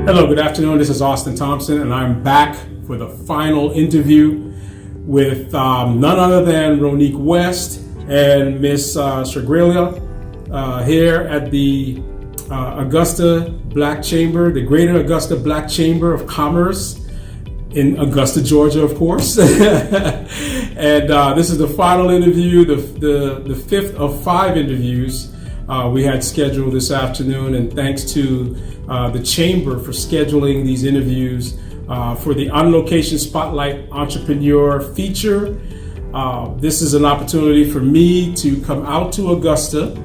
Hello, good afternoon. This is Austin Thompson, and I'm back for the final interview with none other than Ronique West and Miss Shagrelia here at the Augusta Black Chamber, the Greater Augusta Black Chamber of Commerce in Augusta, Georgia, of course. And this is the final interview, the fifth of 5 interviews we had scheduled this afternoon, and thanks to the Chamber for scheduling these interviews for the On Location Spotlight Entrepreneur feature. This is an opportunity for me to come out to Augusta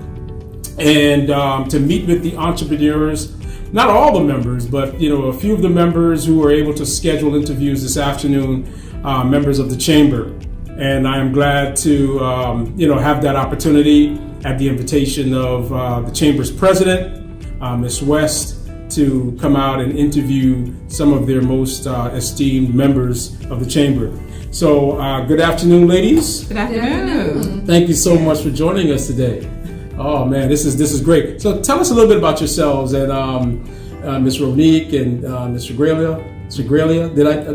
and to meet with the entrepreneurs, not all the members, but a few of the members who were able to schedule interviews this afternoon, members of the Chamber. And I am glad to have that opportunity at the invitation of the Chamber's president, Ms. West, to come out and interview some of their most esteemed members of the Chamber. So good afternoon, ladies. Good afternoon. Thank you so much for joining us today. Oh man, this is great. So tell us a little bit about yourselves and Ms. Ronique and Ms. Shagrelia.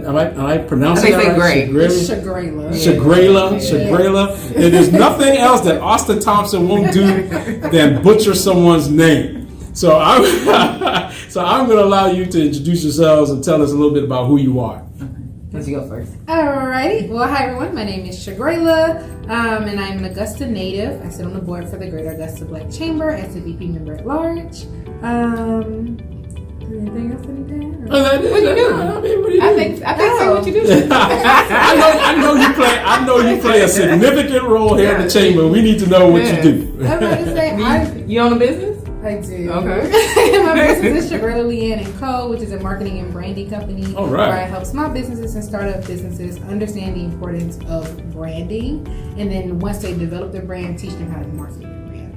Am I pronouncing that right? Shagrelia. And there's nothing else that Austin Thompson won't do than butcher someone's name. So I'm going to allow you to introduce yourselves and tell us a little bit about who you are. Let's go first. Alrighty. Well, hi everyone. My name is Shagrelia, and I'm an Augusta native. I sit on the board for the Greater Augusta Black Chamber as a VP member at large. Anything else I need to add? What do you do? I mean, what do you do? I think say what you do. I know you play a significant role here in the Chamber. We need to know what you do. I'm about to say, you own a business? I do. Okay. My business is Shagrelia Leanne & Co., which is a marketing and branding company. All right. Where I help small businesses and startup businesses understand the importance of branding, and then once they develop their brand, teach them how to market their brand.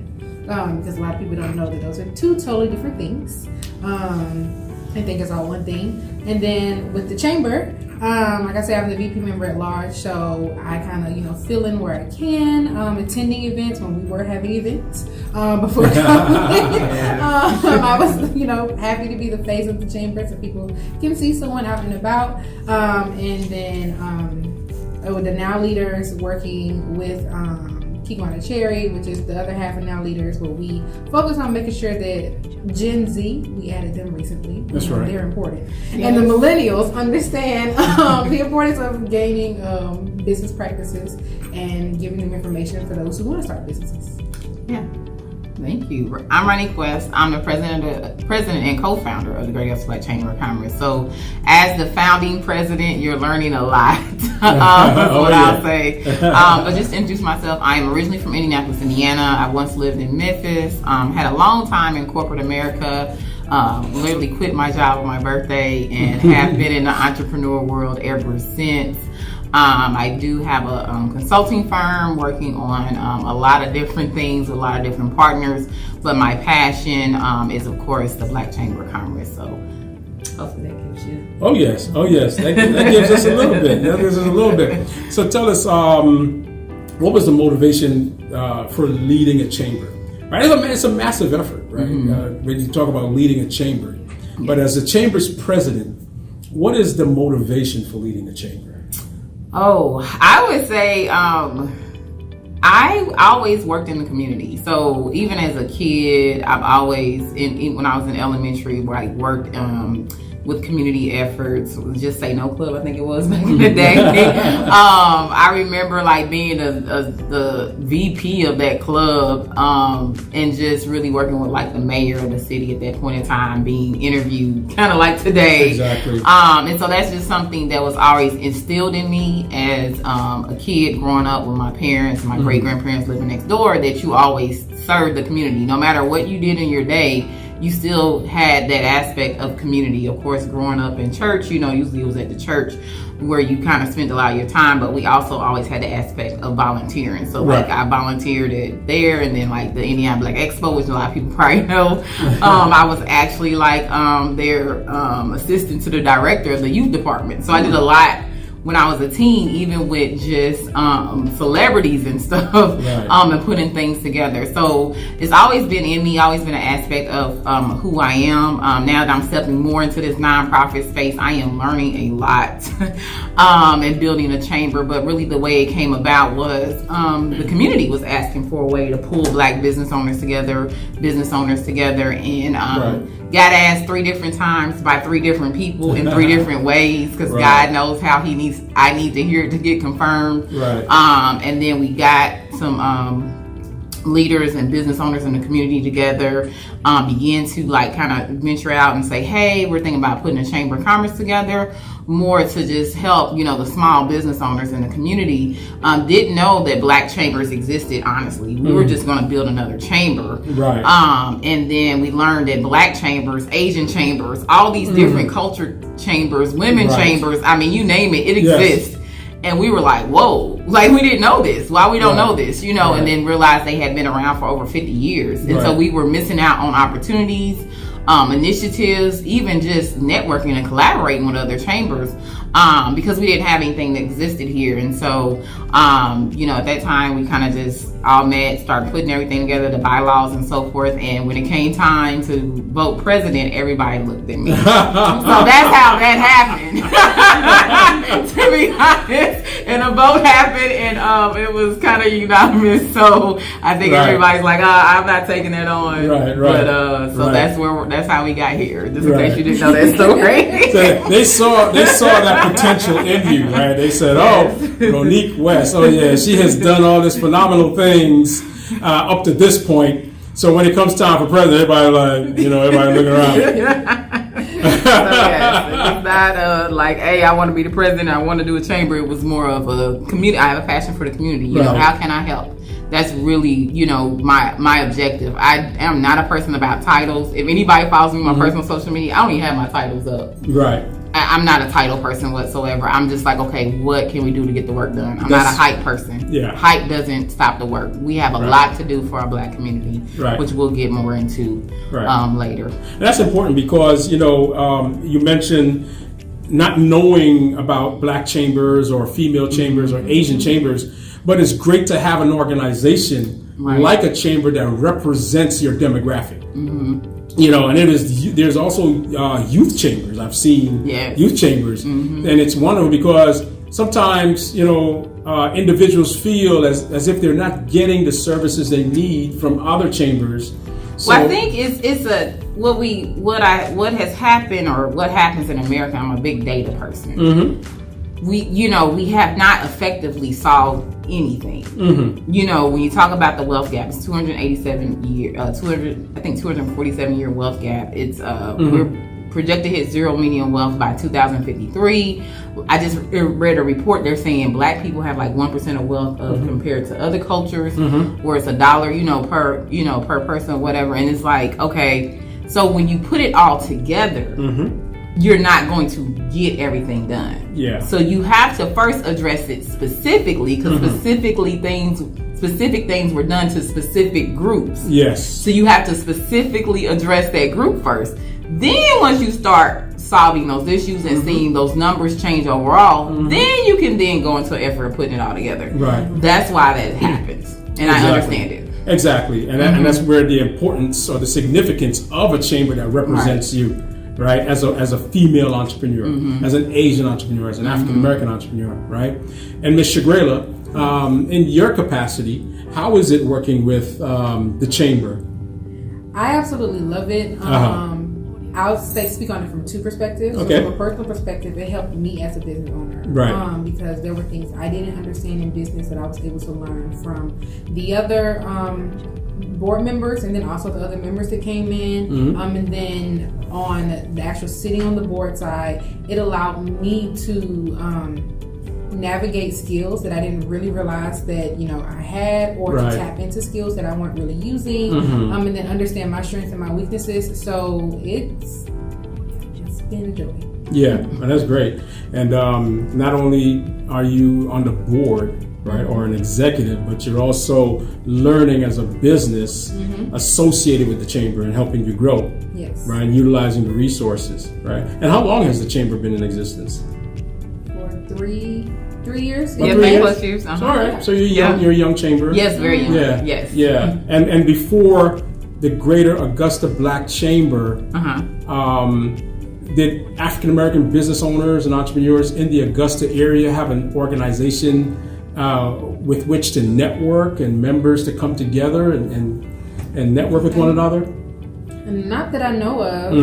Because a lot of people don't know that those are two totally different things. I think it's all one thing. And then with the Chamber, like I said, I'm the VP member at large, so I kind of, fill in where I can, attending events when we were having events before COVID. I was, happy to be the face of the Chamber so people can see someone out and about. And then with the Now Leaders, working with Kiwana Cherry, which is the other half of Now Leaders, where we focus on making sure that Gen Z, we added them recently. That's right. They're important. Yes. And the millennials understand the importance of gaining business practices and giving them information for those who want to start businesses. Yeah. Thank you. I'm Ronique West. I'm the president and co-founder of the Greater Augusta Black Chamber of Commerce. So, as the founding president, you're learning a lot. That's what I'll say. But just to introduce myself, I am originally from Indianapolis, Indiana. I once lived in Memphis. Had a long time in corporate America. Literally quit my job on my birthday and have been in the entrepreneur world ever since. I do have a consulting firm working on a lot of different things, a lot of different partners, but my passion is, of course, the Black Chamber of Commerce. So hopefully that gives you... Oh, yes. That gives us a little bit. So tell us, what was the motivation for leading a chamber? Right? It's a massive effort, right? Mm-hmm. When you talk about leading a chamber. Yeah. But as the chamber's president, what is the motivation for leading a chamber? Oh, I would say I always worked in the community. So even as a kid, I've always, when I was in elementary, where I worked with community efforts, just Say No Club, I think it was back in the day. I remember being the VP of that club and just really working with the mayor of the city at that point in time, being interviewed kind of like today. Exactly. And so that's just something that was always instilled in me as a kid growing up with my parents and my great-grandparents living next door, that you always served the community. No matter what you did in your day, you still had that aspect of community. Of course, growing up in church, usually it was at the church where you kind of spent a lot of your time, but we also always had the aspect of volunteering. So right. I volunteered there, and then the Indiana Black Expo, which a lot of people probably know. I was actually their assistant to the director of the youth department. So I did a lot when I was a teen, even with just celebrities and stuff, and putting things together. So it's always been in me, always been an aspect of who I am. Now that I'm stepping more into this nonprofit space, I am learning a lot and building a chamber. But really the way it came about was the community was asking for a way to pull Black business owners together, and got asked 3 different times by 3 different people in 3 different ways, because God knows how I need to hear it to get confirmed. And then we got some leaders and business owners in the community together, began to like kind of venture out and say, hey, we're thinking about putting a chamber of commerce together, more to just help, the small business owners in the community. Didn't know that Black chambers existed, honestly. We were just going to build another chamber. And then we learned that Black chambers, Asian chambers, all these different culture chambers, women chambers, I mean, you name it, it exists. And we were like, whoa, like we didn't know this. Why we don't know this, and then realized they had been around for over 50 years. And so we were missing out on opportunities, initiatives, even just networking and collaborating with other chambers, because we didn't have anything that existed here. And so, at that time, we kind of just all met, started putting everything together, the bylaws and so forth. And when it came time to vote president, everybody looked at me. So that's how that happened, to be honest. And a vote happened, and it was kind of unanimous. So I think everybody's like, I'm not taking that on. But that's how we got here. Just in case you didn't know that story. So they saw that potential in you, right? They said, Ronique West, she has done all these phenomenal things up to this point. So when it comes time for president, everybody looking around. It's not like, hey, I want to be the president, I want to do a chamber. It was more of a community. I have a passion for the community. You know, how can I help? That's really, my objective. I am not a person about titles. If anybody follows me on my personal social media, I don't even have my titles up. I'm not a title person whatsoever. I'm just like, okay, what can we do to get the work done? I'm not a hype person. Hype doesn't stop the work. We have a lot to do for our Black community, which we'll get more into later. And that's important because, you mentioned not knowing about Black chambers or female chambers or Asian chambers, but it's great to have an organization like a chamber that represents your demographic. And there's also youth chambers. I've seen youth chambers, and it's wonderful because sometimes individuals feel as if they're not getting the services they need from other chambers. So, I think it's what has happened or what happens in America. I'm a big data person. We have not effectively solved anything. When you talk about the wealth gap, it's 247 year wealth gap. It's we're projected to hit zero median wealth by 2053. I just read a report. They're saying Black people have like 1% of wealth compared to other cultures, where it's $1, per person or whatever. And it's like, okay, so when you put it all together, you're not going to get everything done. So you have to first address it specifically, because specific things were done to specific groups. So you have to specifically address that group first. Then once you start solving those issues and seeing those numbers change overall, then you can then go into an effort of putting it all together. That's why that happens. And I understand it. Exactly. And that's where the importance or the significance of a chamber that represents you. Right, as a female entrepreneur, as an Asian entrepreneur, as an African American entrepreneur, right? And Ms. Shagrela, in your capacity, how is it working with the chamber? I absolutely love it. I'll speak on it from 2 perspectives. So from a personal perspective, it helped me as a business owner, because there were things I didn't understand in business that I was able to learn from the other board members, and then also the other members that came in, and then on the actual sitting on the board side, it allowed me to navigate skills that I didn't really realize that I had, or to tap into skills that I weren't really using, and then understand my strengths and my weaknesses. So it's been a joy. And that's great. And not only are you on the board, right, or an executive, but you're also learning as a business associated with the chamber and helping you grow, right, and utilizing the resources, right. And how long has the chamber been in existence? 3 years. Yeah, 3+ years. All right. So you're young. Yeah. You're a young chamber. Yes, very young. Yeah. Yes. Yeah. And before the Greater Augusta Black Chamber, did African American business owners and entrepreneurs in the Augusta area have an organization with which to network and members to come together and network with one another? Not that I know of.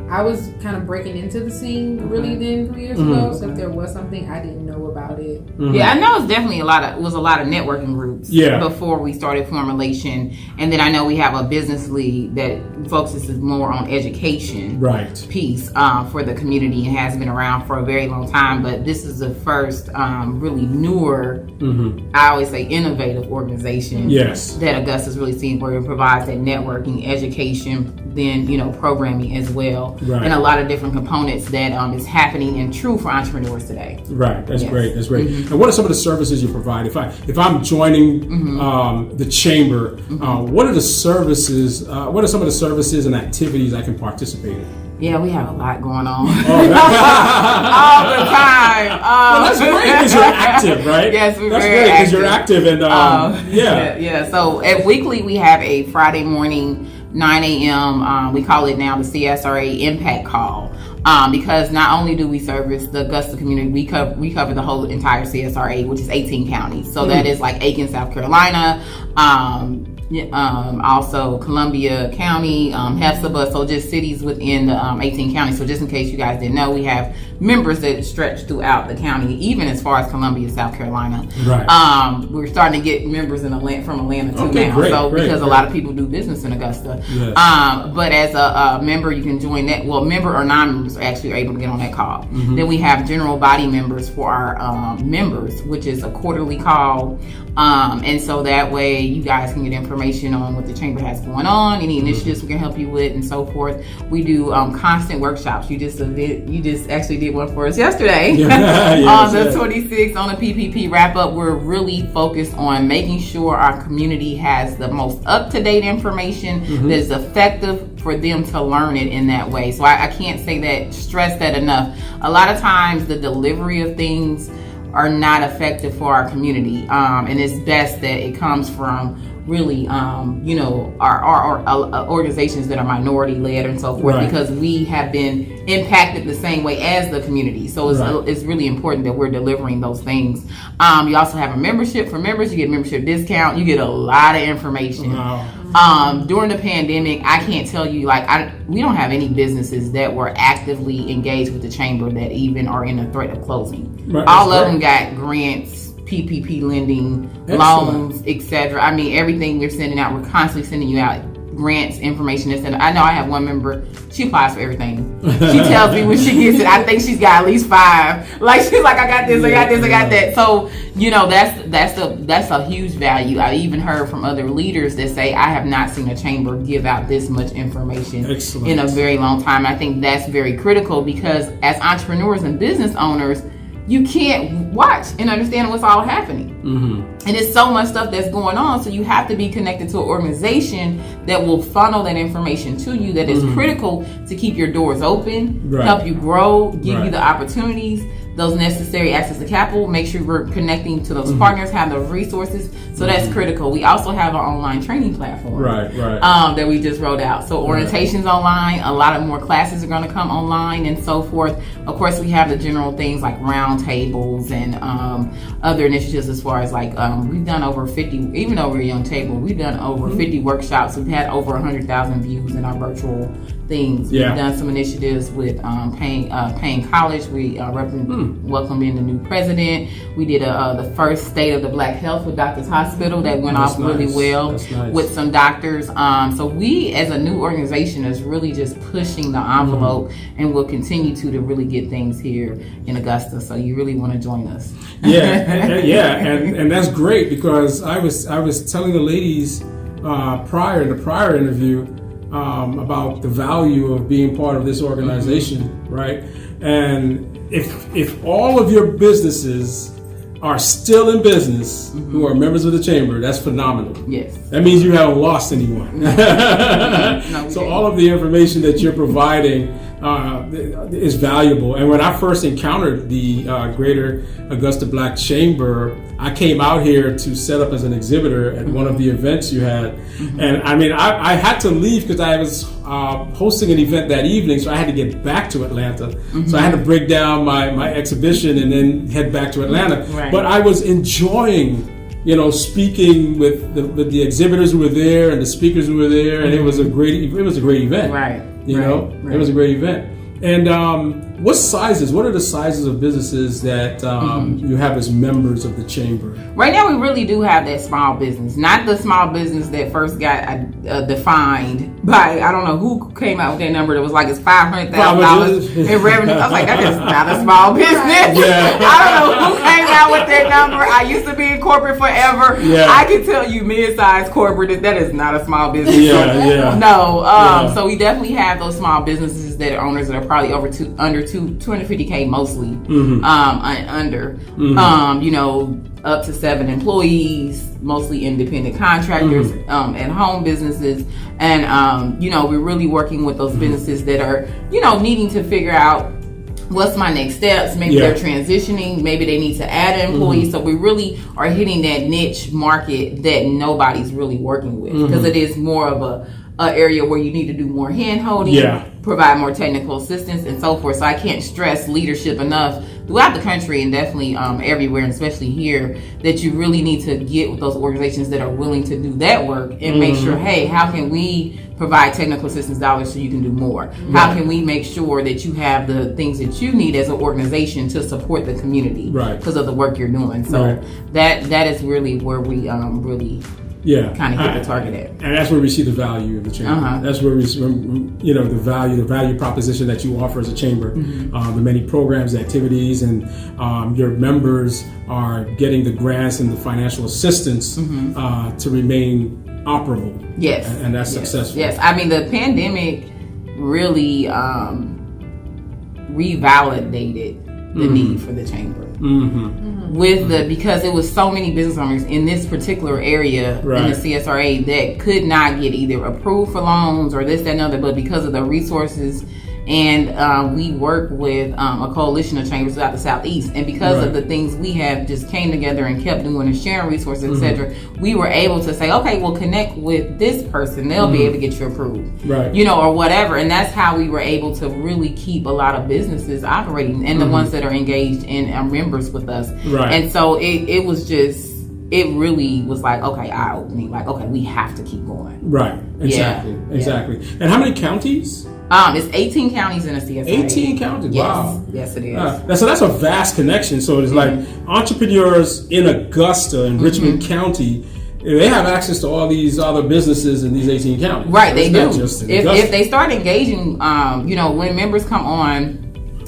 I was kind of breaking into the scene really then 3 years ago. So if there was something, I didn't know about it. Yeah, I know it's definitely a lot of networking groups before we started Formulation. And then I know we have a business league that focuses more on education piece for the community and has been around for a very long time. But this is the first really newer, I always say innovative organization that Augusta's really seen, where it provides that networking, education, then programming as well. And a lot of different components that is happening and true for entrepreneurs today. Right, that's great. That's great. And what are some of the services you provide? If I'm joining the chamber, what are the services? What are some of the services and activities I can participate in? Yeah, we have a lot going on all the time. Well, that's great because you're active, right? Yes, we're that's very great because active. you're active and yeah. So at weekly we have a Friday morning 9 a.m. We call it now the CSRA Impact Call, because not only do we service the Augusta community, we cover the whole entire CSRA, which is 18 counties. So that is like Aiken, South Carolina, also Columbia County, Hephzibah, so just cities within the 18 counties. So just in case you guys didn't know, we have members that stretch throughout the county, even as far as Columbia, South Carolina. Right. We're starting to get members from Atlanta too now. Great, so great, because a lot of people do business in Augusta. Yes. But as a member, you can join that. Well, member or non-members are actually able to get on that call. Then we have general body members for our members, which is a quarterly call. And so that way you guys can get information on what the chamber has going on, any initiatives we can help you with, and so forth. We do constant workshops. You just actually did one for us yesterday on the 26th on the PPP wrap up. We're really focused on making sure our community has the most up-to-date information that is effective for them to learn it in that way. So I can't stress that enough. A lot of times the delivery of things are not effective for our community, and it's best that it comes from really our organizations that are minority led and so forth, because we have been impacted the same way as the community. So it's really important that we're delivering those things. You also have a membership. For members, you get a membership discount. You get a lot of information. During the pandemic, I can't tell you, we don't have any businesses that were actively engaged with the chamber that even are in the threat of closing. All of them got grants, PPP lending, loans, etc. I mean, everything we're sending out, we're constantly sending you out grants, information. I know I have one member, she applies for everything. She tells me when she gets it, I think she's got at least 5. She's like, I got this, I got this, I got that. So, that's a huge value. I even heard from other leaders that say, I have not seen a chamber give out this much information in a very long time. I think that's very critical, because as entrepreneurs and business owners, you can't watch and understand what's all happening. And it's so much stuff that's going on, so you have to be connected to an organization that will funnel that information to you, that is critical to keep your doors open, help you grow, give you the opportunities, those necessary access to capital, make sure we're connecting to those partners, have those resources. So that's critical. We also have our online training platform that we just rolled out. So orientations online, a lot of more classes are going to come online and so forth. Of course, we have the general things like round tables and other initiatives, as far as we've done over 50, even though we're a young table, we've done over 50 workshops. We've had over 100,000 views in our virtual things. We've done some initiatives with Payne College. We welcomed in the new president. We did the first State of the Black Health with Doctors Hospital that went off really well with some doctors. So we, as a new organization, is really just pushing the envelope, and we'll continue to really get things here in Augusta. So you really want to join us. And that's great, because I was telling the ladies prior in the prior interview about the value of being part of this organization, right? And if all of your businesses are still in business who are members of the chamber, that's phenomenal. Yes. That means you haven't lost anyone. No, so all of the information that you're providing is valuable. And when I first encountered the Greater Augusta Black Chamber, I came out here to set up as an exhibitor at one of the events you had. And I mean, I had to leave because I was hosting an event that evening, so I had to get back to Atlanta. So I had to break down my exhibition and then head back to Atlanta. Right. But I was enjoying, speaking with the exhibitors who were there and the speakers who were there, and it was a great event. Right. It was a great event. And what are the sizes of businesses that you have as members of the chamber? Right now, we really do have that small business, not the small business that first got defined by, I don't know who came out with that number that was like it's $500,000 in revenue. I was like, that is not a small business. Yeah. I don't know who came out with that number. I used to be in corporate forever. Yeah. I can tell you, mid-sized corporate, that is not a small business. Yeah. No. So we definitely have those small businesses that are owners that are probably under 250K mostly, under, up to 7 employees, mostly independent contractors, and home businesses. And, we're really working with those businesses that are, needing to figure out what's my next steps. Maybe they're transitioning. Maybe they need to add an employee. So we really are hitting that niche market that nobody's really working with, because it is more of a area where you need to do more hand holding, provide more technical assistance, and so forth. So I can't stress leadership enough throughout the country, and definitely everywhere, and especially here, that you really need to get with those organizations that are willing to do that work and make sure, hey, how can we provide technical assistance dollars so you can do more? How can we make sure that you have the things that you need as an organization to support the community because of the work you're doing? So that is really where we really kind of hit the target at. And that's where we see the value of the chamber. That's where we the value proposition that you offer as a chamber, the many programs, activities, and your members are getting the grants and the financial assistance to remain operable. Yes. And that's successful. Yes. I mean, the pandemic really revalidated the need for the chamber. Because it was so many business owners in this particular area in the CSRA that could not get either approved for loans or this, that, and other, but because of the resources. And we work with a coalition of chambers throughout the Southeast. And because of the things we have just came together and kept doing and sharing resources, etc., we were able to say, okay, we'll connect with this person. They'll be able to get you approved, or whatever. And that's how we were able to really keep a lot of businesses operating, and the ones that are engaged and are members with us. And so it was just, it really was like, okay, eye-opening. Like, okay, we have to keep going. Right. Exactly. And how many counties? It's 18 counties in the CSA. 18 counties. Yes. Wow. Yes, it is. So that's a vast connection. So it's like entrepreneurs in Augusta and Richmond County, they have access to all these other businesses in these 18 counties. Right, they do. If they start engaging, when members come on,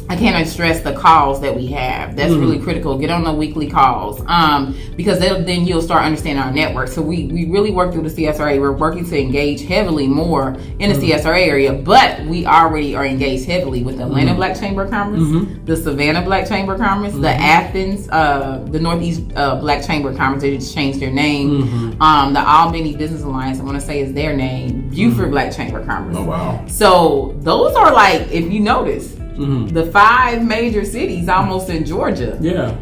I can't stress the calls that we have. That's really critical. Get on the weekly calls, because then you'll start understanding our network. So we really work through the CSRA. We're working to engage heavily more in the CSRA area, but we already are engaged heavily with the Atlanta Black Chamber of Commerce, the Savannah Black Chamber of Commerce, the Athens, the Northeast Black Chamber of Commerce. They just changed their name. The Albany Business Alliance, I want to say, is their name. Buford Black Chamber of Commerce. Oh wow! So those are, like, if you notice, the 5 major cities almost in Georgia.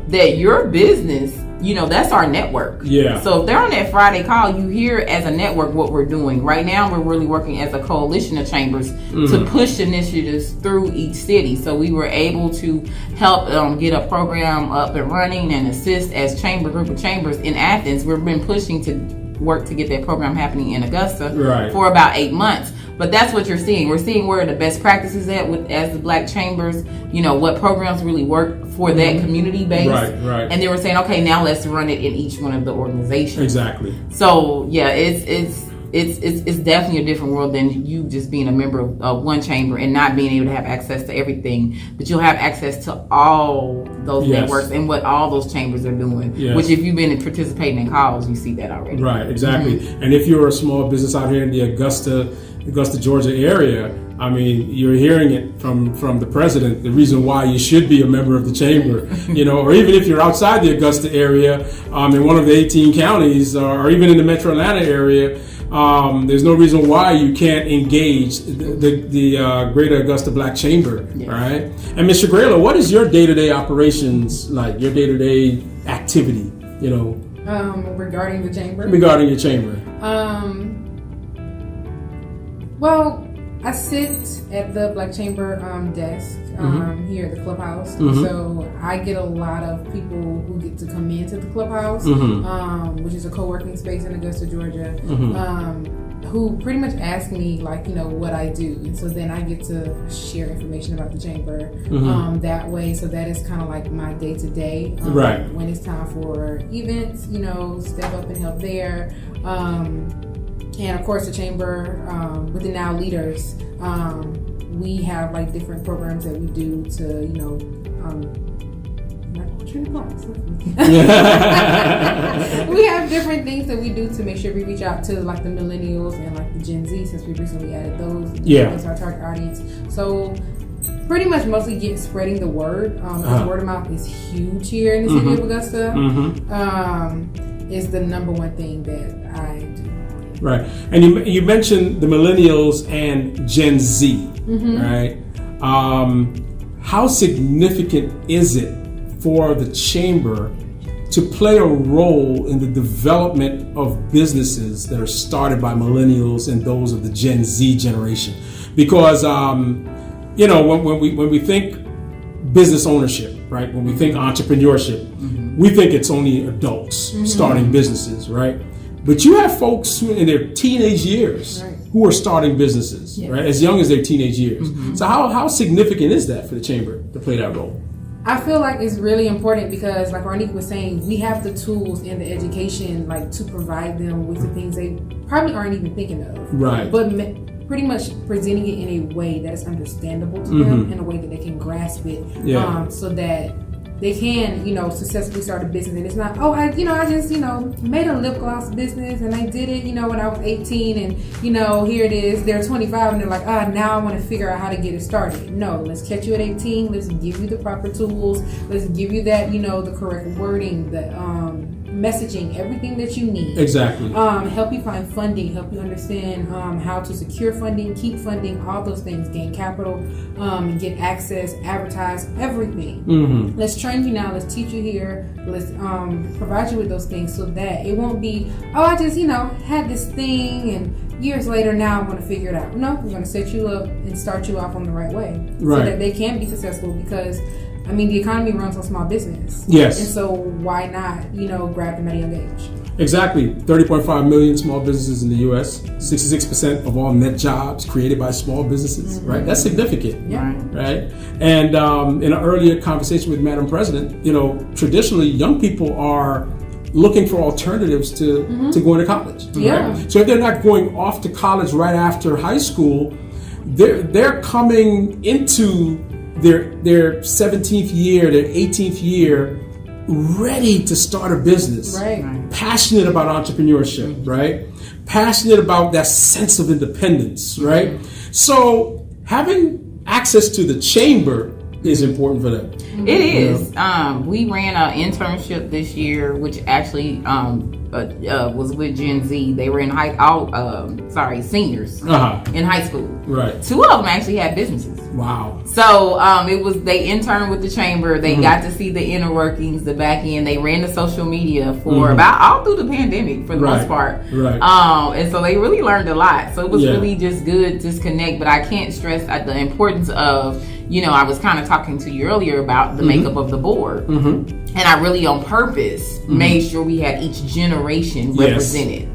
That your business, that's our network. So if they're on that Friday call, you hear as a network what we're doing. Right now, we're really working as a coalition of chambers to push initiatives through each city. So we were able to help get a program up and running and assist as group of chambers in Athens. We've been pushing to work to get that program happening in Augusta for about 8 months. But that's what you're seeing. We're seeing where the best practices at as the Black chambers, what programs really work for that community base. And then we're saying, okay, now let's run it in each one of the organizations. Exactly. So yeah, it's definitely a different world than you just being a member of one chamber and not being able to have access to everything. But you'll have access to all those networks and what all those chambers are doing. Which, if you've been participating in calls, you see that already. Right, exactly. And if you're a small business out here in the Augusta, Georgia area, I mean, you're hearing it from the president, the reason why you should be a member of the chamber, or even if you're outside the Augusta area, in one of the 18 counties, or even in the Metro Atlanta area, there's no reason why you can't engage the Greater Augusta Black Chamber, right? And Mr. Grayla, what is your day-to-day operations like? Your day-to-day activity, regarding the chamber. Regarding your chamber. Well, I sit at the Black Chamber desk here at the clubhouse. So I get a lot of people who get to come into the clubhouse, which is a co-working space in Augusta, Georgia, who pretty much ask me what I do. And so then I get to share information about the chamber that way. So that is kind of like my day-to-day. Right. When it's time for events, step up and help there. And of course, the chamber, with the Now Leaders, we have different programs that we do to, we have different things that we do to make sure we reach out to the millennials and the Gen Z, since we recently added those. That's our target audience. So pretty much mostly spreading the word. Because word of mouth is huge here in the city of Augusta. Is the number one thing that I do. Right, and you mentioned the millennials and Gen Z, right? How significant is it for the chamber to play a role in the development of businesses that are started by millennials and those of the Gen Z generation? Because when we think business ownership, right? When we think entrepreneurship, we think it's only adults starting businesses, right? But you have folks who in their teenage years who are starting businesses, right? As young as their teenage years. So how significant is that for the chamber to play that role? I feel like it's really important because, like Ronique was saying, we have the tools and the education, to provide them with the things they probably aren't even thinking of. Right. But pretty much presenting it in a way that is understandable to them, in a way that they can grasp it, so that they can, successfully start a business. And it's not, I just, made a lip gloss business and I did it, when I was 18 and, here it is, they're 25 and they're like, now I want to figure out how to get it started. No, let's catch you at 18. Let's give you the proper tools. Let's give you that, the correct wording, the messaging, everything that you need. Exactly. Help you find funding, help you understand how to secure funding, keep funding, all those things, gain capital, get access, advertise, everything. Let's train you now, let's teach you here, let's provide you with those things so that it won't be, I just, had this thing and years later now I want to figure it out. No, we're going to set you up and start you off on the right way so that they can be successful because the economy runs on small business. Yes. And so why not, grab them at a young age? Exactly. 30.5 million small businesses in the U.S. 66% of all net jobs created by small businesses, right? That's significant, right? And in an earlier conversation with Madam President, traditionally young people are looking for alternatives to going to college. Right? So if they're not going off to college right after high school, they're coming into their 17th year, their 18th year, ready to start a business. Right. Passionate about entrepreneurship, right? Passionate about that sense of independence, right? So having access to the chamber is important for them. It is. We ran an internship this year, which actually was with Gen Z. They were in seniors in high school. Right. 2 of them actually had businesses. Wow. So they interned with the chamber. They got to see the inner workings, the back end. They ran the social media for about all through the pandemic for the most part. Right. And so they really learned a lot. So it was really just good to connect. But I can't stress the importance of, I was kind of talking to you earlier about the makeup of the board. And I really on purpose made sure we had each generation represented.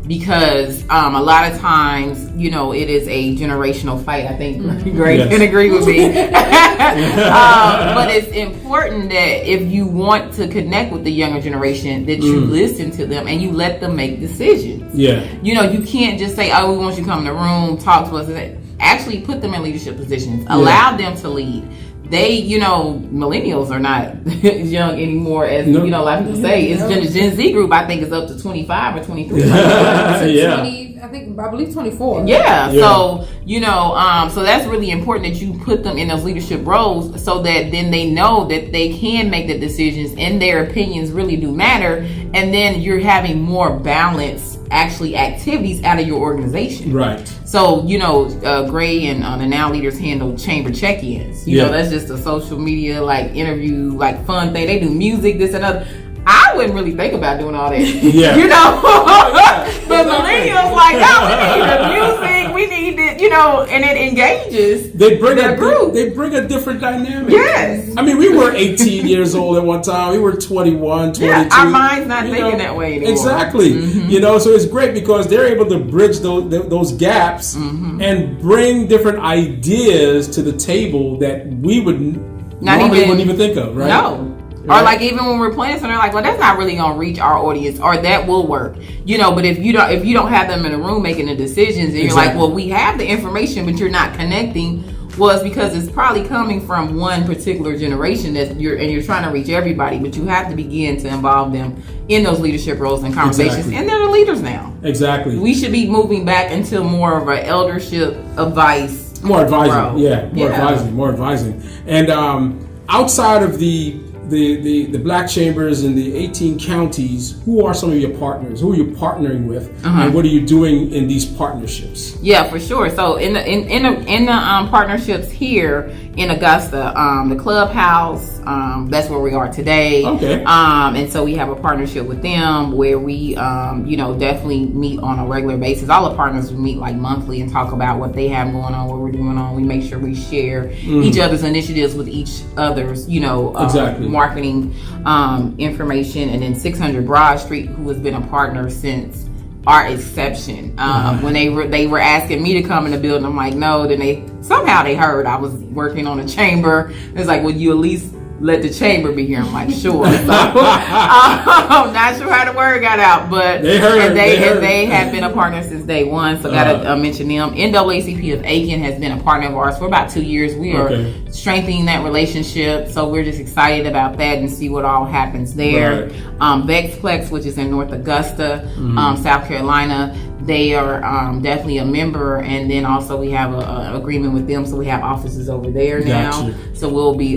Because a lot of times, it is a generational fight. I think Greg can agree with me. But it's important that if you want to connect with the younger generation, that you listen to them and you let them make decisions. Yeah. You can't just say, we want you to come in the room, talk to us. Actually put them in leadership positions. Allow them to lead. they, millennials are not young anymore, as a lot of people say. It's Gen Z group. I think is up to 25 or 23. I believe 24. Yeah. So so that's really important that you put them in those leadership roles, so that then they know that they can make the decisions and their opinions really do matter, and then you're having more balanced actually activities out of your organization. Right. So, Gray and the Now Leaders handle chamber check-ins. You know, that's just a social media, interview, fun thing. They do music, this and other. I wouldn't really think about doing all that. Yeah. But millennials no, we need the music, we need it, and it engages they bring the group. They bring a different dynamic. Yes. I mean, we were 18 years old at one time. We were 21, 22. Yeah, our mind's not thinking that way anymore. Exactly. Mm-hmm. So it's great because they're able to bridge those gaps and bring different ideas to the table that we wouldn't even think of, right? No. Right. Or even when we're playing something, well, that's not really gonna reach our audience, or that will work, But if you don't have them in a room making the decisions, and you're like, well, we have the information, but you're not connecting. Well, it's because it's probably coming from one particular generation that you're trying to reach everybody, but you have to begin to involve them in those leadership roles and conversations, and they're the leaders now. Exactly. We should be moving back into more of an eldership advice. More advising, role. more advising, and outside of the black chambers in the 18 counties, who are some of your partners? Who are you partnering with, and what are you doing in these partnerships? Yeah, for sure. So in the partnerships here in Augusta, the clubhouse, that's where we are today. Okay. And so we have a partnership with them where we, definitely meet on a regular basis. All the partners meet monthly and talk about what they have going on, what we're doing on. We make sure we share each other's initiatives with each other's, marketing information. And then 600 Broad Street, who has been a partner since our inception. When they were asking me to come in the building, I'm like, no. Then they heard I was working on a chamber. It's like, will you at least let the chamber be here? I'm like, sure. So, I'm not sure how the word got out, but they heard. They have been a partner since day one. So gotta mention them. NAACP of Aiken has been a partner of ours for about 2 years. We are strengthening that relationship, so we're just excited about that and see what all happens there. Right. Vexplex, which is in North Augusta, South Carolina. They are definitely a member, and then also we have an agreement with them, so we have offices over there now. Gotcha. So we'll be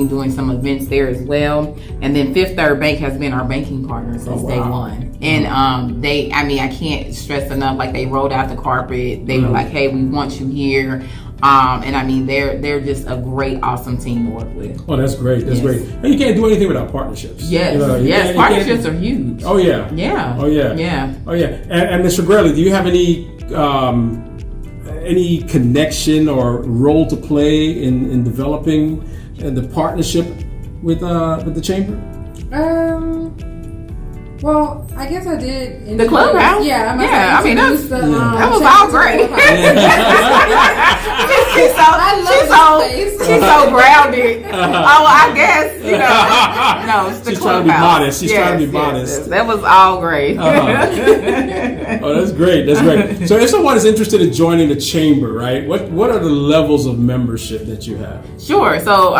doing some events there as well. And then Fifth Third Bank has been our banking partner since day one. And I can't stress enough, they rolled out the carpet. They were like, hey, we want you here. And they're just a great, awesome team to work with. Oh, that's great. That's great. And you can't do anything without partnerships. Yes. Partnerships are huge. Oh yeah. Yeah. Oh yeah. Yeah. Oh yeah. And Mr. Grelly, do you have any connection or role to play in developing the partnership with the chamber? Well, I guess I did. In the clubhouse? Yeah, that was all great. She's so grounded. Oh, I guess, no, it's the She's clubhouse. She's trying to be modest. Yes. That was all great. Oh, that's great. That's great. So if someone is interested in joining the chamber, right, what are the levels of membership that you have? Sure. So,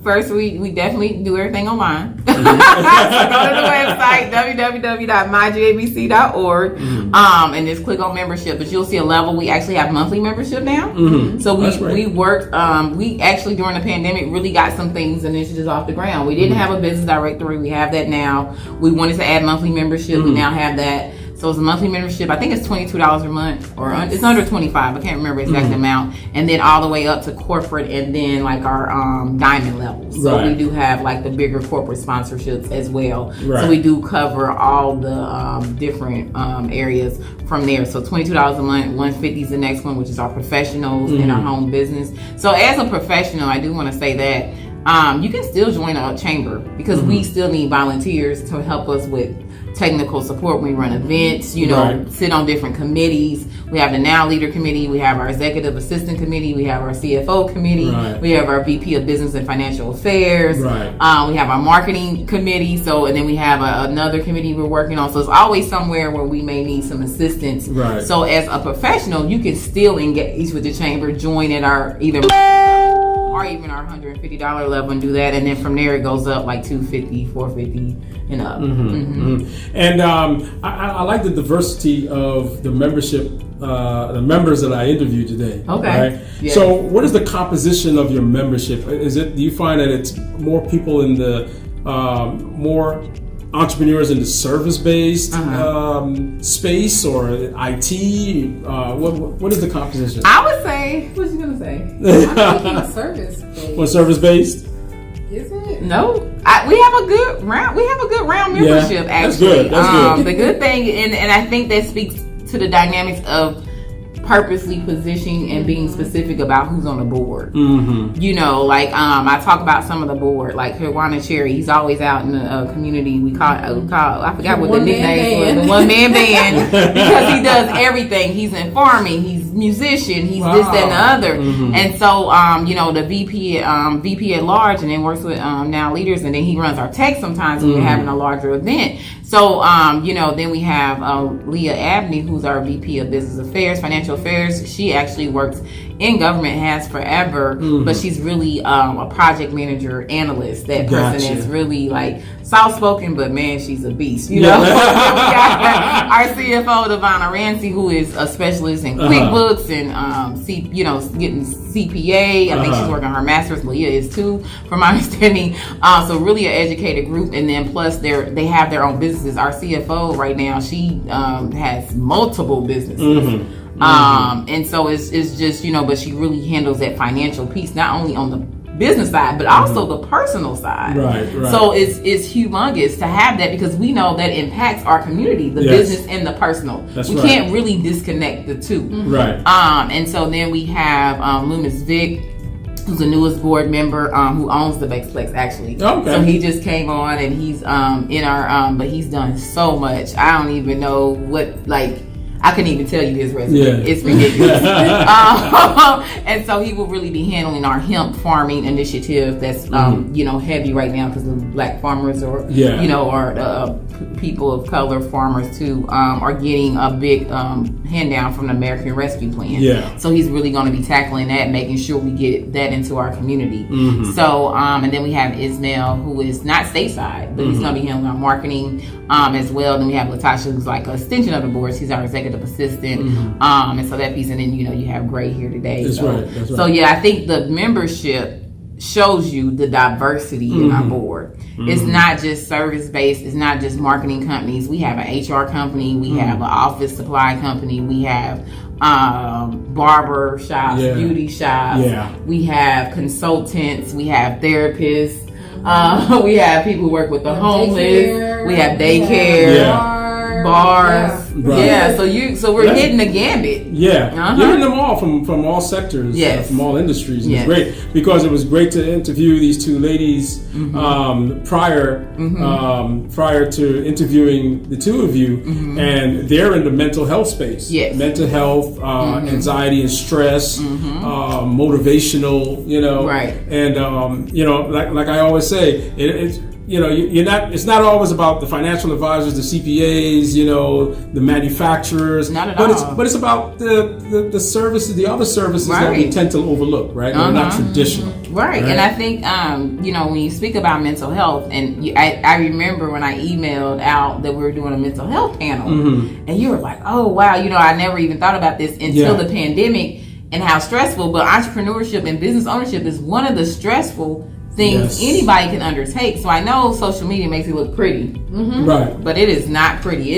first, we definitely do everything online. So go to the website, www.mygabc.org, and just click on membership. But you'll see a level. We actually have monthly membership now. So we worked, we actually during the pandemic really got some initiatives off the ground. We didn't have a business directory. We have that now. We wanted to add monthly membership. We now have that. So it's a monthly membership. I think it's $22 a month, or it's under $25. I can't remember the exact amount. And then all the way up to corporate, and then our diamond levels. So we do have the bigger corporate sponsorships as well. Right. So we do cover all the different areas from there. So $22 a month, $150 is the next one, which is our professionals in our home business. So as a professional, I do want to say that you can still join a chamber, because we still need volunteers to help us with technical support when we run events, sit on different committees. We have the Now Leader Committee, we have our Executive Assistant Committee, we have our CFO Committee, we have our VP of Business and Financial Affairs, we have our Marketing Committee, and then we have another committee we're working on. So it's always somewhere where we may need some assistance. Right. So as a professional, you can still engage with the chamber, join at our either or even our $150 level and do that, and then from there it goes up like $250, $450 and up. And I like the diversity of the membership, the members that I interviewed today. Okay. Right? Yes. So what is the composition of your membership? Do you find that it's more people in the more entrepreneurs in the service-based space, or IT? What is the composition? I would say, what you gonna say? I'm thinking service-based. What, service-based? Is it? No, we have a good round. We have a good round membership. That's Actually, good. That's good. The good thing, and I think that speaks to the dynamics of purposely positioning and being specific about who's on the board. You know, like I talk about some of the board, like Hirwana Cherry. He's always out in the community. We call I forgot what the nickname was. The one man band, because he does everything. He's in farming. He's musician. He's this, that, and the other. And so you know, the VP at large, and then works with now leaders, and then he runs our tech sometimes when we're having a larger event. So, you know, then we have Leah Abney, who's our VP of Business Affairs, Financial Affairs. She actually works in government, has forever, but she's really a project manager analyst. That person is really like soft-spoken, but man, she's a beast, you know? We got our CFO, Devonna Ramsey, who is a specialist in QuickBooks and, getting CPA. I think she's working on her master's. Leah is too, from my understanding. So really an educated group. And then plus they have their own businesses. Our CFO right now, she has multiple businesses. And so it's just, you know, but she really handles that financial piece, not only on the business side, but also the personal side. Right. So it's humongous to have that, because we know that impacts our community, the business and the personal. We can't really disconnect the two. Right. And so then we have Loomis Vic, who's the newest board member, who owns the Bexplex actually. Okay. So he just came on, and he's in our but he's done so much. I don't even know what, like, I couldn't even tell you his resume. Yeah. It's ridiculous. And so he will really be handling our hemp farming initiative that's you know, heavy right now, because the black farmers or you know, or people of color farmers too are getting a big handout from the American Rescue Plan. Yeah. So he's really going to be tackling that, making sure we get that into our community. So and then we have Ismail, who is not stateside, but he's going to be handling our marketing as well. Then we have Latasha, who's like an extension of the board. She's our executive assistant, and so that piece. And then, you know, you have Gray here today. That's right. So yeah, I think the membership shows you the diversity in our board. It's not just service based. It's not just marketing companies. We have an HR company. We have an office supply company. We have barber shops, beauty shops. We have consultants. We have therapists. We have people who work with the homeless. We have daycare. Bars, so we're hitting the gambit. You're hitting them all from all sectors, from all industries. And it's great, because it was great to interview these two ladies prior to interviewing the two of you, and they're in the mental health space. Mental health, anxiety and stress, motivational, you know, and you know, like I always say, it's, you know, it's not always about the financial advisors, the CPAs, you know, the manufacturers. Not at all. But it's about the services, the other services that we tend to overlook, right? They're not traditional. Right. And I think, you know, when you speak about mental health, and I remember when I emailed out that we were doing a mental health panel, and you were like, oh, wow, you know, I never even thought about this until the pandemic and how stressful. But entrepreneurship and business ownership is one of the stressful things anybody can undertake. So I know social media makes it look pretty, but it is not pretty.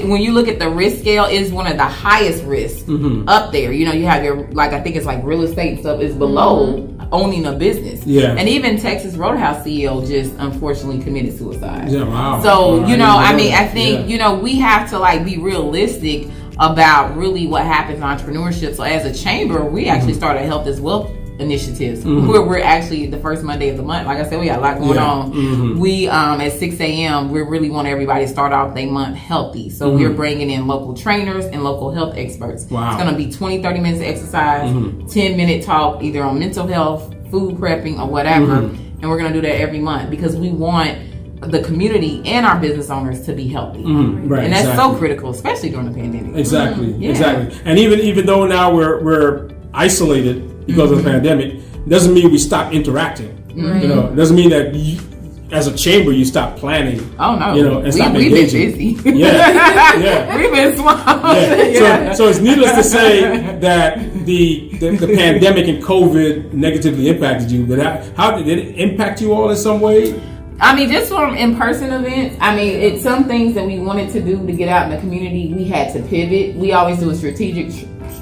When you look at the risk scale, it's one of the highest risks up there. You know, you have your, like, I think it's like real estate and stuff is below owning a business. And even Texas Roadhouse CEO just unfortunately committed suicide. So you know, I mean, I think you know, we have to like be realistic about really what happens in entrepreneurship. So as a chamber, we actually started Health as Wealth initiatives where we're actually the first Monday of the month. Like I said, we got a lot going on. We at 6 a.m. we really want everybody to start off their month healthy. So we're bringing in local trainers and local health experts. It's going to be 20-30 minutes of exercise, 10-minute talk either on mental health, food prepping, or whatever. And we're going to do that every month, because we want the community and our business owners to be healthy. And that's so critical, especially during the pandemic. Exactly. And even though now we're isolated because of the pandemic, it doesn't mean we stop interacting. Right. You know, it doesn't mean that as a chamber you stop planning. Oh no, you know, and stop we've engaging. been busy. Yeah. We've been swamped. Yeah. So it's needless to say that the pandemic and COVID negatively impacted you. But how did it impact you all in some way? I mean, just from in-person events, I mean, it's some things that we wanted to do to get out in the community, we had to pivot. We always do a strategic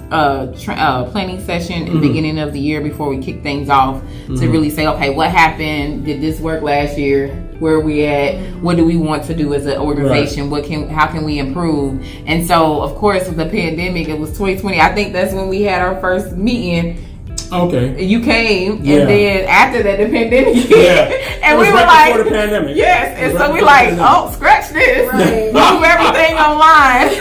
planning session at the beginning of the year before we kick things off to really say, okay, what happened? Did this work last year? Where are we at? What do we want to do as an organization? Right. How can we improve? And so, of course, with the pandemic, it was 2020. I think that's when we had our first meeting. Okay. You came, and then after that, the pandemic hit. Yeah. And we were right like, before the pandemic. yes. And so we like, oh, scratch this. Right. Move everything online.